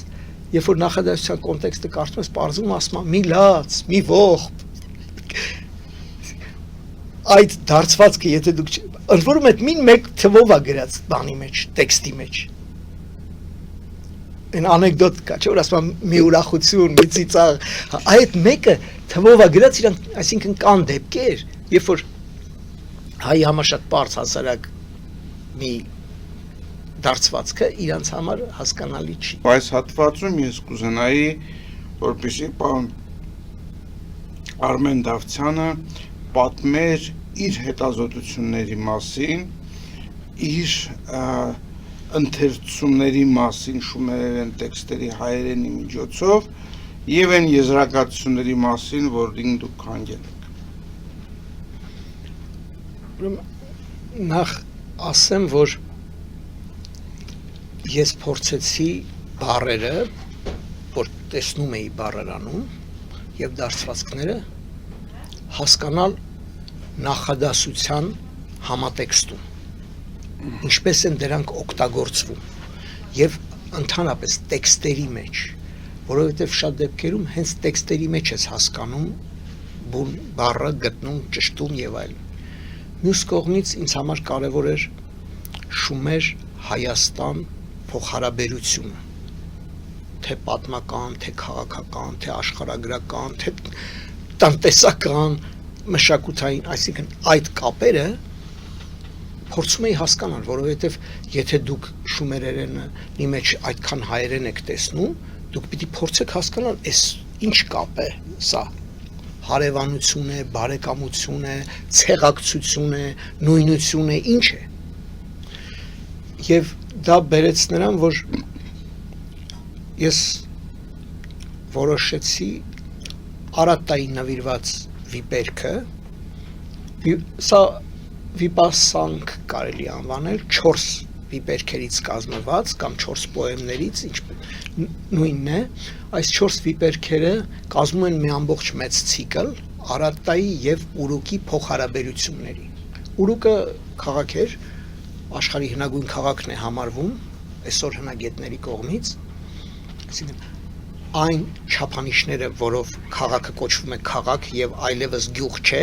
երբ որ նախադասության կոնտեքստը կարդում ես, պարզվում ասում է մի լաց, մի ող։ Այդ դարձվածքը, եթե դուք ընդ որում այդ մին մեկ թվով է գրած բանի մեջ, տեքստի մեջ։ Այն անեկդոտ կա, չէ՞ որ ասում է մի ուրախություն, մի ծիծաղ, այդ մեկը թվով է գրած, իրանք, այսինքն կան դեպքեր, երբ որ հայ համար շատ բարձ հասարակ մի դարձվածքը իրանց համար հասկանալի չի։ Այս հատվածում ես կուզենայի, որպեսզի պարոն Արմեն Դավթյանը պատմեր իր հետազոտությունների մասին, իր ընթերցումների մասին շումերեն տեքստերի հայերենի միջոցով եւ այն եզրակացությունների մասին, որին դուք հանգել եք։ Նախ ասեմ, որ ես փորձեցի բառերը, որ տեսնում էի բառերանում եւ դարձվածքները հասկանալ նախադասության համատեքստում, ինչպես են դրանք օգտագործվում եւ ընդհանրապես տեքստերի մեջ, որովհետեւ շատ դեպքերում հենց տեքստերի մեջ ես հասկանում բուն բառը գտնում, ճշտում եւ այլն։ Մյուս կողմից ինձ համար կարեւոր էր Շումեր Հայաստան փոխհարաբերությունը, թե պատմական, թե քաղաքական, թե աշխարհագրական, թե տնտեսական, մշակութային, այսինքն այդ կապերը փորձում էի հասկանալ, որովհետև եթե դուք շումերերենի մեջ այդքան հայերեն եք տեսնում, դուք պիտի փորձեք հասկանալ, այս ինչ կապ է սա, հարևանություն է, բարեկամություն է, ցեղակցություն է, նույնություն է, ինչ է։ Եվ դա բերեց նրան, որ ես որոշեցի Արատայի նվիրված վիպերքը, սա վիպասանք կարելի անվանել, 4 վիպերքերից կազմված կամ 4 պոեմներից, նույնն է, այս 4 վիպերքերը կազմում են մի ամբողջ մեծ ցիկլ Արատայի եւ Ուրուկի փոխհարաբերությունների։ Ուրուկը քաղաք էր, աշխարհի հնագույն քաղաքն է համարվում այսօր հնագետների կողմից, այսինքն այն չափանիշները, որով քաղաքը կոչվում է քաղաք եւ այլևս գյուղ չէ,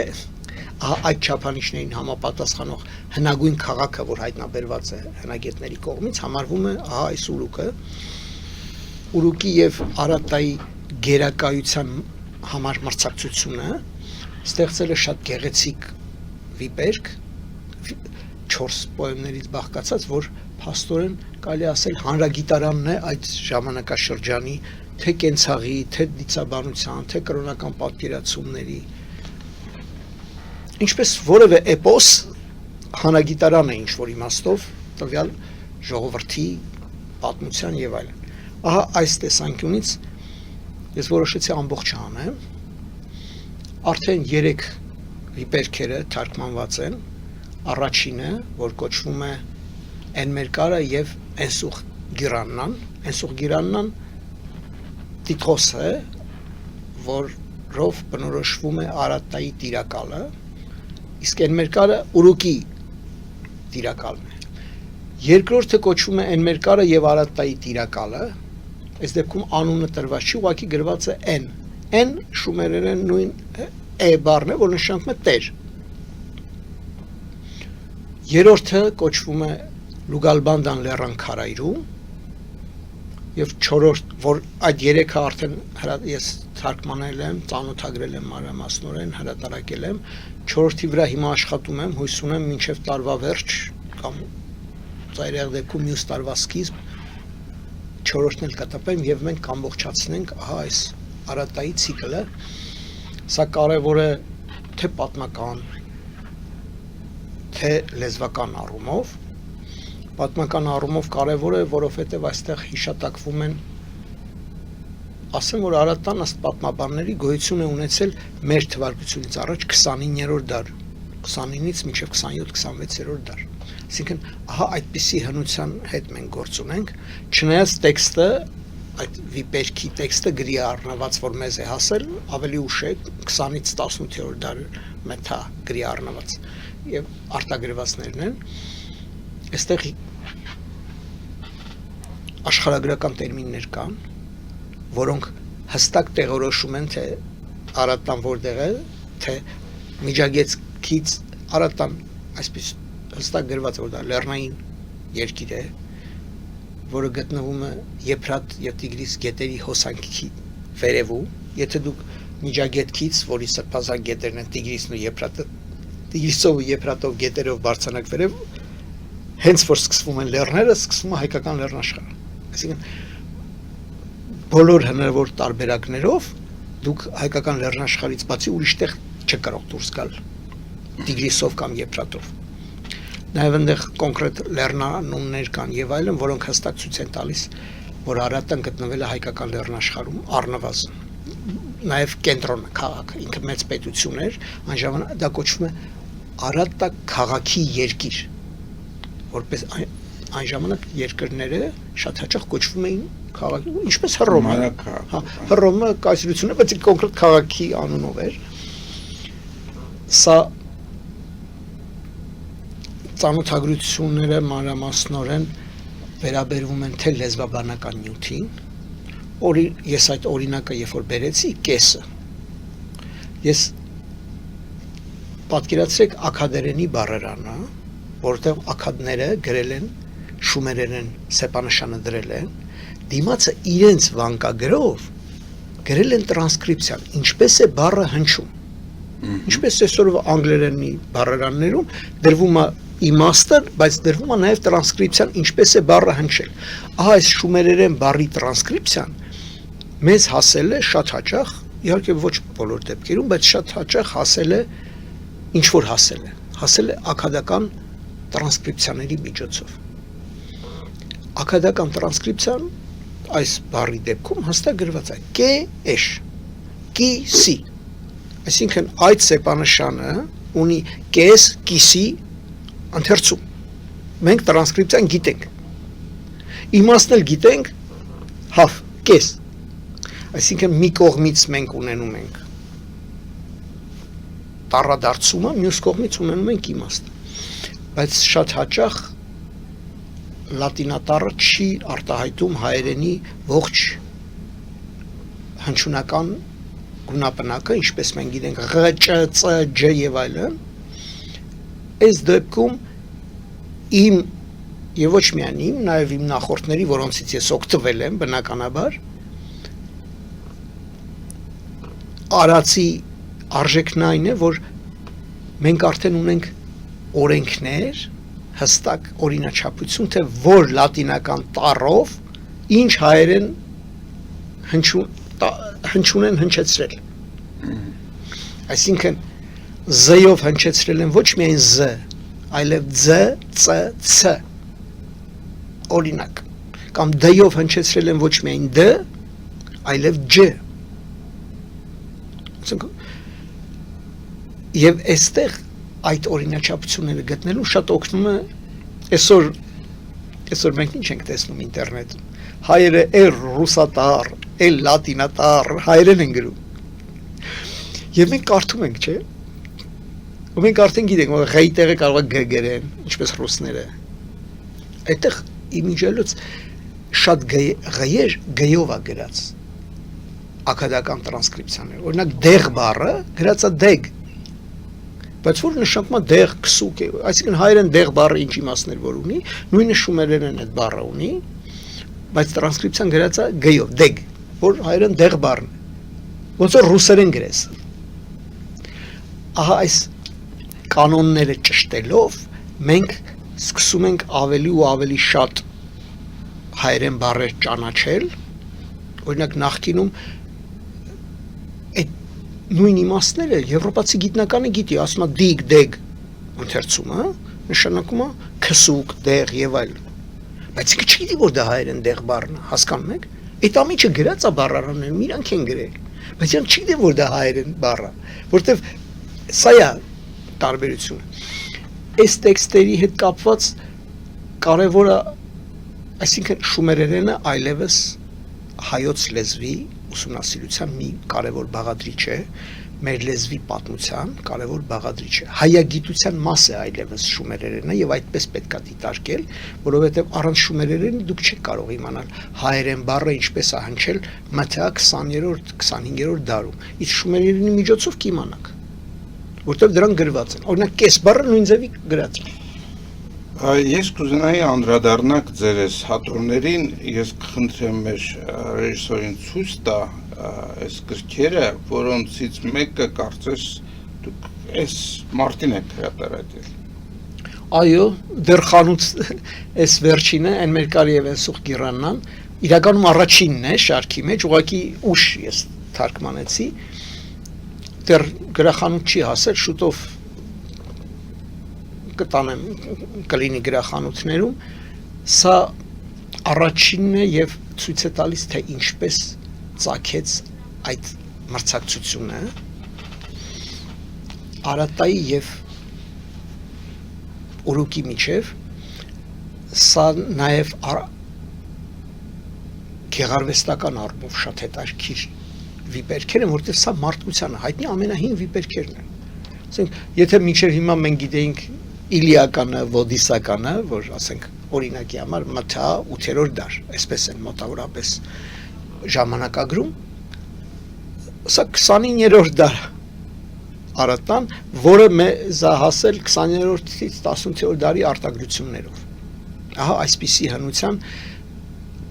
այդ չափանիշներին համապատասխանող հնագույն քաղաքը, որ հայտնաբերված է հնագետների կողմից, համարվում է այս Ուրուկը։ Ուրուկի եւ Արատայի գերակայության համար մրցակցությունը ստեղծել է շատ գեղեցիկ վիպերք, 4 պոեմներից բաղկացած, որ փաստորեն կարելի ասել հանրագիտարանն է այդ ժամանակաշրջանի թե կենցաղի, թե դիցաբանության, թե կրոնական պատկերացումների, ինչպես որևէ էպոս հանրագիտարան է ինչ-որ իմաստով տվյալ ժողովրդի պատմության եւ այլն։ Ահա այս տեսանկյունից ես որոշեցի ամբողջը անեմ։ Արդեն 3 վիպերքերը թարգմանված են։ Առաջինը, որ կոչվում է «Են մեր կարը» եւ «Էնսուխ Գիրաննան»։ «Էնսուխ Գիրաննան» տիտղոս է, որով բնորոշվում է Արատտայի տիրակալը, իսկ «Են մեր կարը» Ուրուկի տիրակալն է։ Երկրորդը կոչվում է «Են մեր կարը» եւ Արատտայի տիրակալը։ Այս դեպքում անունը տրված չի, ուղղակի գրված է N։ N շումերերեն նույն E բառն է, որ նշանակում է տեր։ Երրորդը կոչվում է Լուգալբանդան լեռան քարայրու եւ չորրորդ, որ այդ երեքը արդեն ես թարգմանել եմ, ծանոթագրել եմ մանրամասնորեն, հրատարակել եմ, չորրորդի վրա հիմա աշխատում եմ, հույս ունեմ մինչեւ տարվա վերջ կամ ծայրահեղ դեպքում մյուս տարվա սկիզբ չորրորդն էլ կտպեմ եւ մենք կամբողջացնենք ահա այս Արատտայի ցիկլը։ Սա կարևոր է թե պատմական, թե լեզվական առումով։ Պատմական առումով կարևոր է, որովհետև այստեղ հիշատակվում են, ասեմ, որ Արատտան ըստ պատմաբանների գոյություն է ունեցել մեր թվարկությունից առաջ 29-րդ դար, 29-ից մինչև 27-26-րդ դար։ Այսինքն, ահա այդպիսի հնության հետ մենք գործ ունենք, չնայած տեքստը, այդ վիպերքի տեքստը գրի առնված, որ մեզ է հասել, ավելի ուշ է 20-ից 18-րդ դար մեթա գրի առնված եւ արտագրվածներն են։ Այստեղ աշխարհագրական տերմիններ կան, որոնք հստակ տեղորոշում են, թե Արատտան որտեղ է, թե Միջագետքից Արատտան այսպես հստակ գրված է, որ դա լեռնային երկիր է, որը գտնվում է Եփրատ եւ Տիգրիս գետերի հոսանքի վերևում։ Եթե դուք Միջագետքից, որի սրբազան գետերն են Տիգրիսն ու Եփրատը, Տիգրիսով ու Եփրատով գետերով բարձրանաք վերև, հենց որ սկսվում են լեռները, սկսվում է հայկական լեռնաշխարհը։ Այսինքն բոլոր հնարավոր տարբերակներով դուք հայկական լեռնաշխարհից բացի ուրիշ տեղ չեք կարող դուրս գալ Տիգրիսով կամ Եփրատով։ Նաև այնտեղ կոնկրետ լեռնանուններ կան եւ այլն, որոնք հստակ ցույց են տալիս, որ Արատտան գտնվել է հայկական լեռնաշխարհում առնվազն։ Նաև կենտրոնը, քաղաքը, ինքը մեծ պետություն էր, այն ժամանակ դա կոչվում է Արատտա քաղաքի երկիր, որպես այն ժամանակ երկրները շատ հաճախ կոչվում էին քաղաքի, ինչպես Հռոմը։ Հա, Հռոմը կայսրությունը, բայց կոնկրետ քաղաքի անունով էր։ Սա ծանոթագրությունները մանրամասնորեն վերաբերվում են թե լեզվաբանական նյութին, ես այդ օրինակը երբ որ բերեցի, կեսը, ես պատկերացրեք աքադերենի բառերանը, որտեղ աքադները գրել են շումերերեն սեպանշանը դրել են, դիմացը իրենց վանկագրով գրել են տրանսկրիպցիան, ինչպես է բառը հնչում, ինչպես այսօր անգլերենի բառերաններում դրվում է իմաստը, բայց դրվում է նաև տրանսկրիպցիան, ինչպես է բառը հնչել։ Ահա այս շումերերեն բառի տրանսկրիպցիան մեզ հասել է շատ հաճախ, իհարկե ոչ բոլոր դեպքերում, բայց շատ հաճախ հասել է, ինչ որ հասել է աքադական տրանսկրիպցիաների միջոցով։ Աքադական տրանսկրիպցիան այս բառի դեպքում հստակ գրված է կեշ, կիսի։ Այսինքն այդ սեպանշանը ունի կես, կիսի ընթերցում։ Մենք տրանսկրիպցիան գիտենք։ Իմաստն էլ գիտենք հավ, կես։ Այսինքն մի կողմից մենք ունենում ենք տառադարձումը, մյուս կողմից ունենում ենք իմաստը։ Բայց շատ հաճախ լատինատառը չի արտահայտում հայերենի ողջ հնչյունական գունապնակը, ինչպես մենք գիտենք ղ, չ, ծ, ջ եւ այլն։ Այս դեպքում իմ եւ ոչ միայն իմ, նաեւ իմ նախորդների, որոնցից ես օգտվել եմ բնականաբար, արածի արժեքն այն է, որ մենք արդեն ունենք օրենքներ, հստակ օրինաչափություն, թե որ լատինական տառով ինչ հայերեն հնչյուն են հնչեցրել։ Այսինքն Z-ով հնչեցրել են ոչ միայն Z, այլև Z, C, C։ Օրինակ, կամ D-ով հնչեցրել են ոչ միայն D, այլև J։ Եվ այստեղ այդ օրինաչափությունները գտնելու շատ օգնում է այսօր մենք ինչ ենք տեսնում ինտերնետում։ Հայերը ռուսատար, լատինատար, հայերեն են գրում։ Եվ մենք կարդում ենք, չէ՞։ Ու մենք արդեն գիտենք, որ ղ-ի տեղը կարող է G գրեն, ինչպես ռուսները։ Այդտեղ իմիջելուց շատ ղ-եր G-ով է գրած ակադական տրանսկրիպցիաներ։ Օրինակ դեղ բառը գրած է դեգ։ Բայց որ նշանակում է դեղ քսուկ է, այսինքն հայերեն դեղ բառը ինչ իմաստներ որ ունի, նույնը շումերերեն այդ բառը ունի, բայց տրանսկրիպցիան գրած է G-ով, դեգ, որ հայերեն դեղ բառն է։ Ոնց որ ռուսերեն գրես։ Ահա այս կանոնները ճշտելով մենք սկսում ենք ավելի ու ավելի շատ հայերեն բառեր ճանաչել, օրինակ նախկինում այդ նույն իմաստները եվրոպացի գիտնականը գիտի, ասում է դիգ, դեգ ընթերցումը, նշանակում է քսուկ, դեղ եւ այլն։ Բայց ինքը չգիտի որ դա հայերեն դեղ բառն է, հասկանում եք։ Այդ ամիջը գրած է բառարաններում, իրանք են գրել, բայց իրանք չգիտեն որ դա հայերեն բառ է, որտեվ սա է տարբերությունը։ Այս տեքստերի հետ կապված կարևորը, այսինքն շումերերենը այլևս հայոց լեզվի ուսումնասիրության մի կարևոր բաղադրիչ է, մեր լեզվի պատմության կարևոր բաղադրիչ է։ Հայագիտության մաս է այլևս շումերերենը եւ այդպես պետք է դիտարկել, որովհետեւ առանց շումերերենի դուք չեք կարող իմանալ հայերեն բառը ինչպես է հնչել մթա 20-րդ, 25-րդ դարում։ Իսկ շումերերենի միջոցով կիմանաք, որտեղ դրանք գրված են։ Օրինակ կես բառը նույն ձևի գրած է։ Ես կուզենայի անդրադառնալ ձեր այս հատորներին, ես կխնդրեմ մեր ռեժիսորին ցույց տա այս գրքերը, որոնցից մեկը կարծես դուք այս մարտին եք հրատարակել։ Այո, դեռ խանութ այս վերջինը, այն մեր կարի եւ Սուխ Գիրաննան, իրականում առաջինն է շարքի մեջ, ուղղակի ուշ ես թարգմանեցի, դեռ գրախանութ չի հասել, շուտով կտանեմ կլինի գրախանութներում, սա առաջինն է եւ ցույց է տալիս թե ինչպես ծագեց այդ մրցակցությունը Արատայի եւ Օրուկի միջև, սա նաեւ գեղարվեստական առումով շատ հետաքրքիր վիպերքեր են, որտեղ սա մարդկությանը հայտնի ամենահին վիպերքերն են։ Ասենք, եթե մինչև հիմա մենք գիտեինք Իլիականը, Ոդիսականը, որ ասենք օրինակի համար մթա 8-րդ դար, այսպես են մոտավորապես ժամանակագրում, սա 29-րդ դար Արատան, որը մեզ է հասել 20-րդից 18-րդ դարի արտագրություններով։ Ահա այսպիսի հնության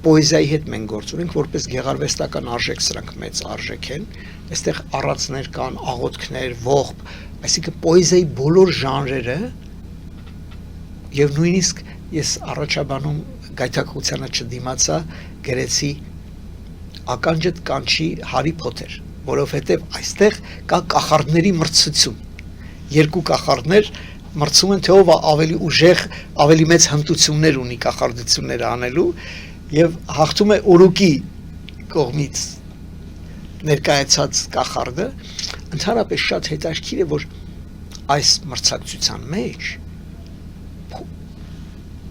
պոեզիայի հետ մենք գործ ունենք, որպես գեղարվեստական արժեք սրանք մեծ արժեք են, այստեղ առածներ կան, աղոթքներ, ողբ, այսինքն պոեզիայի բոլոր ժանրերը եւ նույնիսկ ես առաջաբանում գայթակղությանը չդիմացա գրեցի ականջդ կանչի Հարի Փոթեր, որովհետեւ այստեղ կա կախարդների մրցություն։ Երկու կախարդներ մրցում են թե ով ավելի ուժեղ, ավելի մեծ հմտություններ ունի կախարդությունները անելու եւ հաղթում է Օրուկի կողմից ներկայացած կախարդը։ Ընդհանրապես շատ հետաքրքիր է որ այս մրցակցության մեջ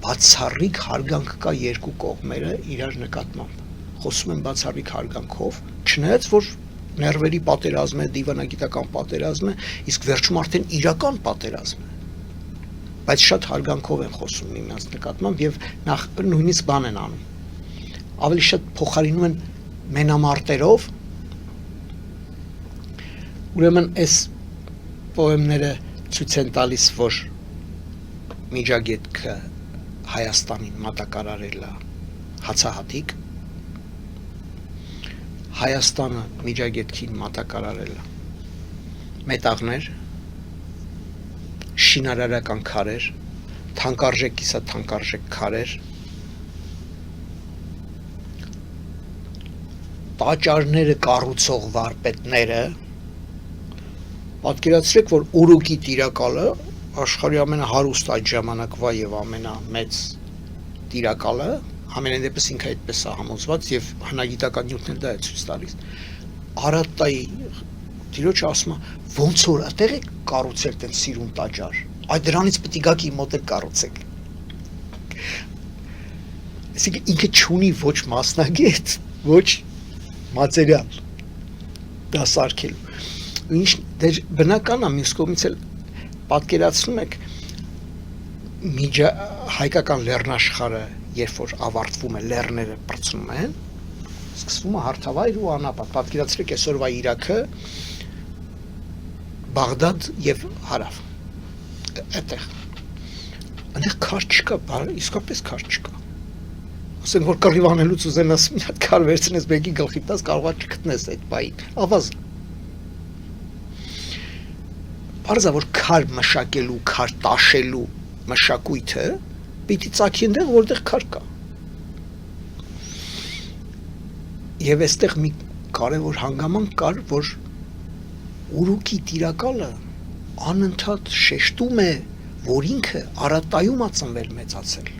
բացառիկ հարգանք կա երկու կողմերը իրար նկատմամբ, խոսում են բացառիկ հարգանքով, չնայած որ ներվերի պատերազմ է, դիվանագիտական պատերազմ է, իսկ վերջում արդեն իրական պատերազմ է, բայց շատ հարգանքով են խոսում միմյանց նկատմամբ եւ նույնիսկ բան են անում, ավելի շատ փոխարինում են մենամարտերով, ուրեմն այս պոեմները ցույց են տալիս, որ Միջագետքը Հայաստանին մատակարարել է հացահատիկ, Հայաստանը Միջագետքին մատակարարել է մետաղներ, շինարարական քարեր, թանկարժեք կիսաթանկարժեք քարեր, տաճարները կառուցող վարպետները, պատկերացրեք, որ Օրուկի տիրակալը աշխարհի ամենահարուստ այդ ժամանակվա եւ ամենամեծ տիրակալը Ամենայն դեպս ինքը այդպես է համոզված եւ հնագիտական նյութն դա է ցույց տալիս։ Արատտայի տիրոջը ասում է ոնց որ այդտեղ է կառուցել տեն սիրուն տաճար։ Այդ դրանից պետք է գաք իմ մոտ կառուցեք։ Այսինքն ինքը չունի ոչ մասնագետ, ոչ մատերիալ դա սարքելու։ Ինչ դեր բնական է մյուս կողմից էլ պատկերացնում եք հայկական լեռնաշխարհը, երբ որ ավարտվում է, լեռները բարձում են, սկսվում է հարթավայր ու անապատ։ Պատկերացրեք այսօրվա Իրաքը, Բաղդադ եւ հարավ։ Այդտեղ։ Այնտեղ քար չկա, իսկապես քար չկա։ Ասենք որ կռիվանելուց ուզենաս մի հատ քար վերցնես մեկի գլխի տաս, կարող է չգտնես այդ պահին։ Ավազ։ Բարձա որ քար մշակելու, քար տաշելու մշակույթը պիտի ծագի այնտեղ, որտեղ քար կա։ Եվ այստեղ մի կարևոր հանգամանք կար, որ Ուրուկի տիրակալը անընդհատ շեշտում է, որ ինքը Արատայում է ծնվել մեծացել,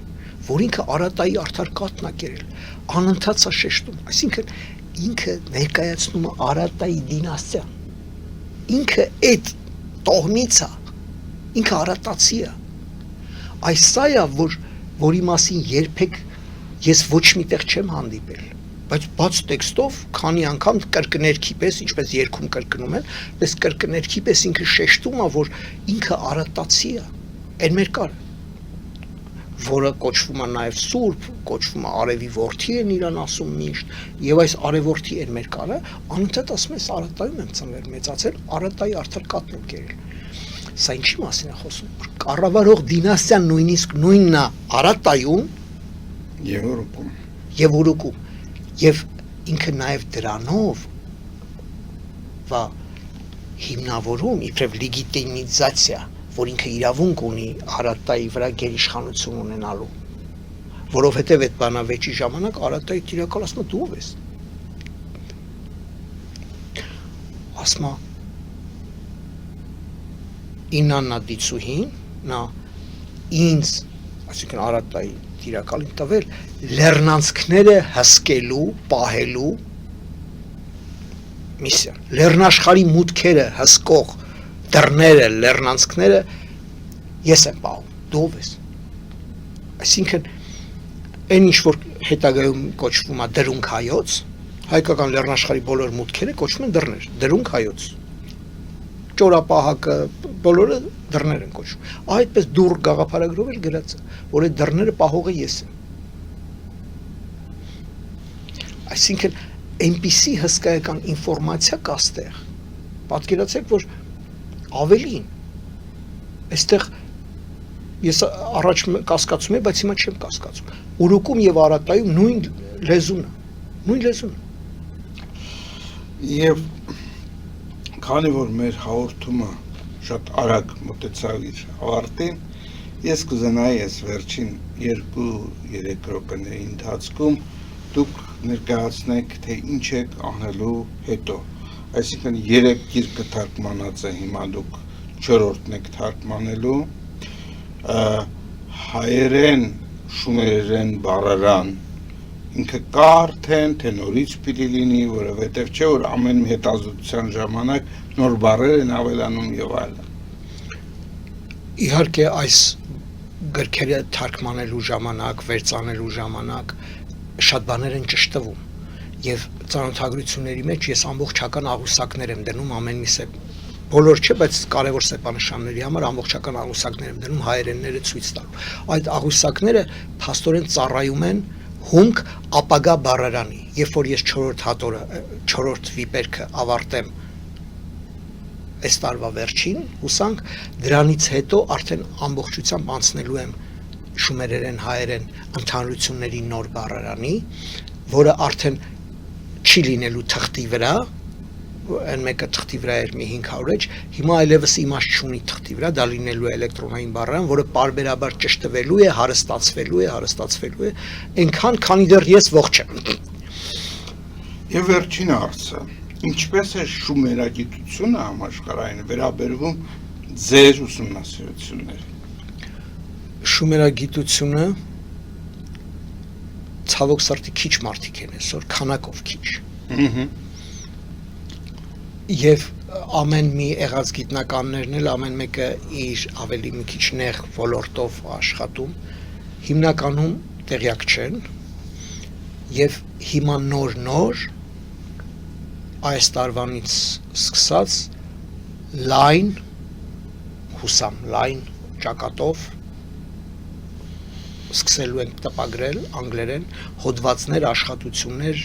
որ ինքը Արատայի արդար կաթն է կերել, անընդհատ է շեշտում, այսինքն ինքը ներկայացնում է Արատայի դինաստիան, ինքը այդ տոհմից է, ինքը արատացի է, այս սա է, որի մասին երբեք ես ոչ միտեղ չեմ հանդիպել, բայց բաց տեքստով, քանի անգամ կրկներքի պես, ինչպես երգում կրկնում են, պես կրկներքի պես ինքը շեշտում է, որ ինքը արատացի է, այն մեր կարը, որը կոչվում է նաև սուրբ, կոչվում է արևի որդի են իրան ասում միշտ, եւ այս արևորդի են մեր կարը, անընդհատ ասում ես Արատայում եմ ծնվել, մեծացել, Արատայի արդար կաթն եմ կերել։ Սա ինչի մասին է խոսում, որ կառավարող դինաստիան նույնիսկ նույնն է Արատայում եւ Ուրուկում, եւ ինքը նաև դրանով վա հիմնավորում իբրև լեգիտիմիզացիա, որ ինքը իրավունք ունի Արատայի վրա գերիշխանություն ունենալու, որովհետև այդ բանավեճի ժամանակ Արատայի տիրակալ ասում է դու ով ես, ասում է ինաննա դիցուհին, նա ինձ, այսինքն Արատայի տիրակալին տվել լեռնանցքները հսկելու, պահելու միսիան, լեռնաշխարհի մուտքերը հսկող դռները, լեռնանցքները ես եմ պահում, դու ով ես, այսինքն այն ինչ որ հետագայում կոչվում է դրունք հայոց, հայկական լեռնաշխարհի բոլոր մուտքերը կոչվում են դռներ, դրունք հայոց, ճորապահակը, բոլորը դռներ են կոչվում, այդպես դուռ գաղափարագրով էլ գրած է, որ այդ դռները պահողը ես եմ, այսինքն այնպիսի հսկայական ինֆորմացիա կա ստեղ, պատկերացեք, որ ավելին, այստեղ ես առաջ կասկածում եմ, բայց հիմա չեմ կասկածում, Ուրուկում եւ Արատայում նույն լեզուն է, եւ քանի որ մեր հաղորդումը շատ արագ մոտեցավ իր ավարտին, ես կուզենայի այս վերջին 2-3 րոպեների ընթացքում դուք ներկայացնեք, թե ինչ եք անելու հետո, այսինքն 3 գիրքը թարգմանած է, հիմա դուք 4-րդն եք թարգմանելու, հայերեն, շուներեն բառարան, ինքը կա արդեն, թե նորից պիտի լինի, որովհետև չէ, որ ամեն հետազոտության ժամանակ նոր բառեր են ավելանում եւ այլն։ Իհարկե այս գրքերը թարգմանելու ժամանակ, վերծանելու ժամանակ շատ բաներ են ճշտվում եւ ծանոթագրությունների մեջ ես ամբողջական աղյուսակներ եմ դնում ամեն մի բոլոր չէ, բայց կարևոր սեպանշանների համար ամբողջական աղյուսակներ եմ դնում հայերենները ցույց տալու։ Այդ աղյուսակները փաստորեն ծառայում են հումք ապագա բառարանի, երբ որ ես 4-րդ հատորը, 4-րդ վիպերքը ավարտեմ այս տարվա վերջին, հուսանք դրանից հետո արդեն ամբողջությամբ անցնելու եմ շումերերեն հայերեն ընդհանրությունների նոր բառարանի, որը արդեն չի լինելու թղթի վրա, այն մեկը թղթի վրա էր մի 500 էջ, հիմա այլևս իմաստ չունի թղթի վրա, դա լինելու է էլեկտրոնային բառարան, որը պարբերաբար ճշտվելու է, հարստացվելու է, այնքան, քանի դեռ ես ողջ եմ։ Եվ վերջին հարցը, ինչպես է շումերագիտությունը համաշխարհային վերաբերվում ձեր ուսումնասիրություններին։ Շումերագիտությունը ցավոք սրտի քիչ մարդիկ են այսօր, քանակով քիչ։ Եվ ամեն մի եղած գիտնականներն էլ ամեն մեկը իր ավելի մի քիչ նեղ ոլորտով աշխատում, հիմնականում տեղյակ չեն եւ հիմա նոր այս տարվանից սկսած լայն հուսամ լայն ճակատով սկսելու ենք տպագրել անգլերեն հոդվածներ, աշխատություններ,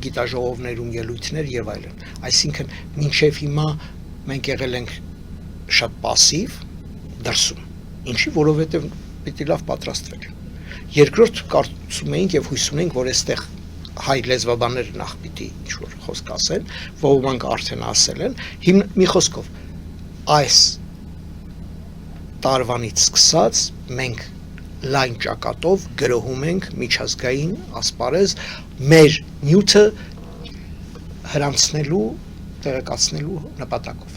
գիտաժողովներում ելույթներ եւ այլն։ Այսինքն մինչեւ հիմա մենք եղել ենք շատ пассив դրսում։ Ինչի, որովհետեւ պիտի լավ պատրաստվել։ Երկրորդ կարծում էինք եւ հույս ունենք, որ այստեղ հայ լեզվաբանները նախ պիտի ինչ-որ խոսք ասեն, ոմանք արդեն ասել են։ Մի խոսքով այս տարվանից սկսած մենք լայն ճակատով գրոհում ենք միջազգային ասպարեզ մեր նյութը հրանցնելու, տեղեկացնելու նպատակով։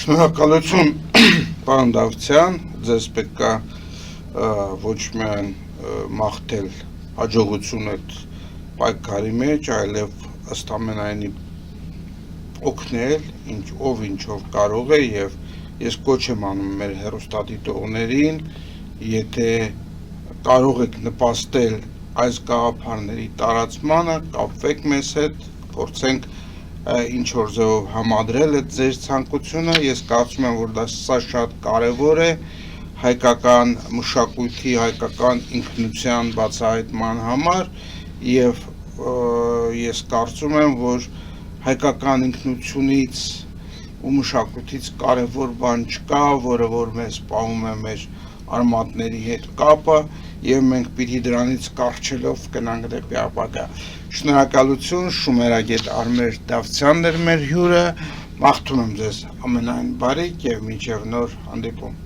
Շնորհակալություն, պարոն Դավթյան, ձեզ պետք է ոչ միայն մաղթել հաջողություն այդ պայքարի մեջ, այլև ըստ ամենայնի օգնել, ով ինչով կարող է, եւ ես կոչ եմ անում մեր հեռուստադիտողներին, եթե կարող եք նպաստել այս գաղափարների տարածմանը, կապվեք մեզ հետ, փորձենք ինչ որ ձևով համադրել այդ ձեր ցանկությունը, ես կարծում եմ, որ դա շատ կարևոր է հայկական մշակույթի, հայկական ինքնության բացահայտման համար, եւ ես կարծում եմ, որ հայկական ինքնությունից ու մշակույթից կարևոր բան չկա, որը որ մեզ պահում է մեր արմատների հետ կապը, եւ մենք պիտի դրանից կառչելով գնանք դեպի ապագա։ Շնորհակալություն, շումերագետ Արմեր Դավթյանն էր մեր հյուրը, մաղթում եմ ձեզ ամենայն բարիք եւ մինչեւ նոր հանդիպում։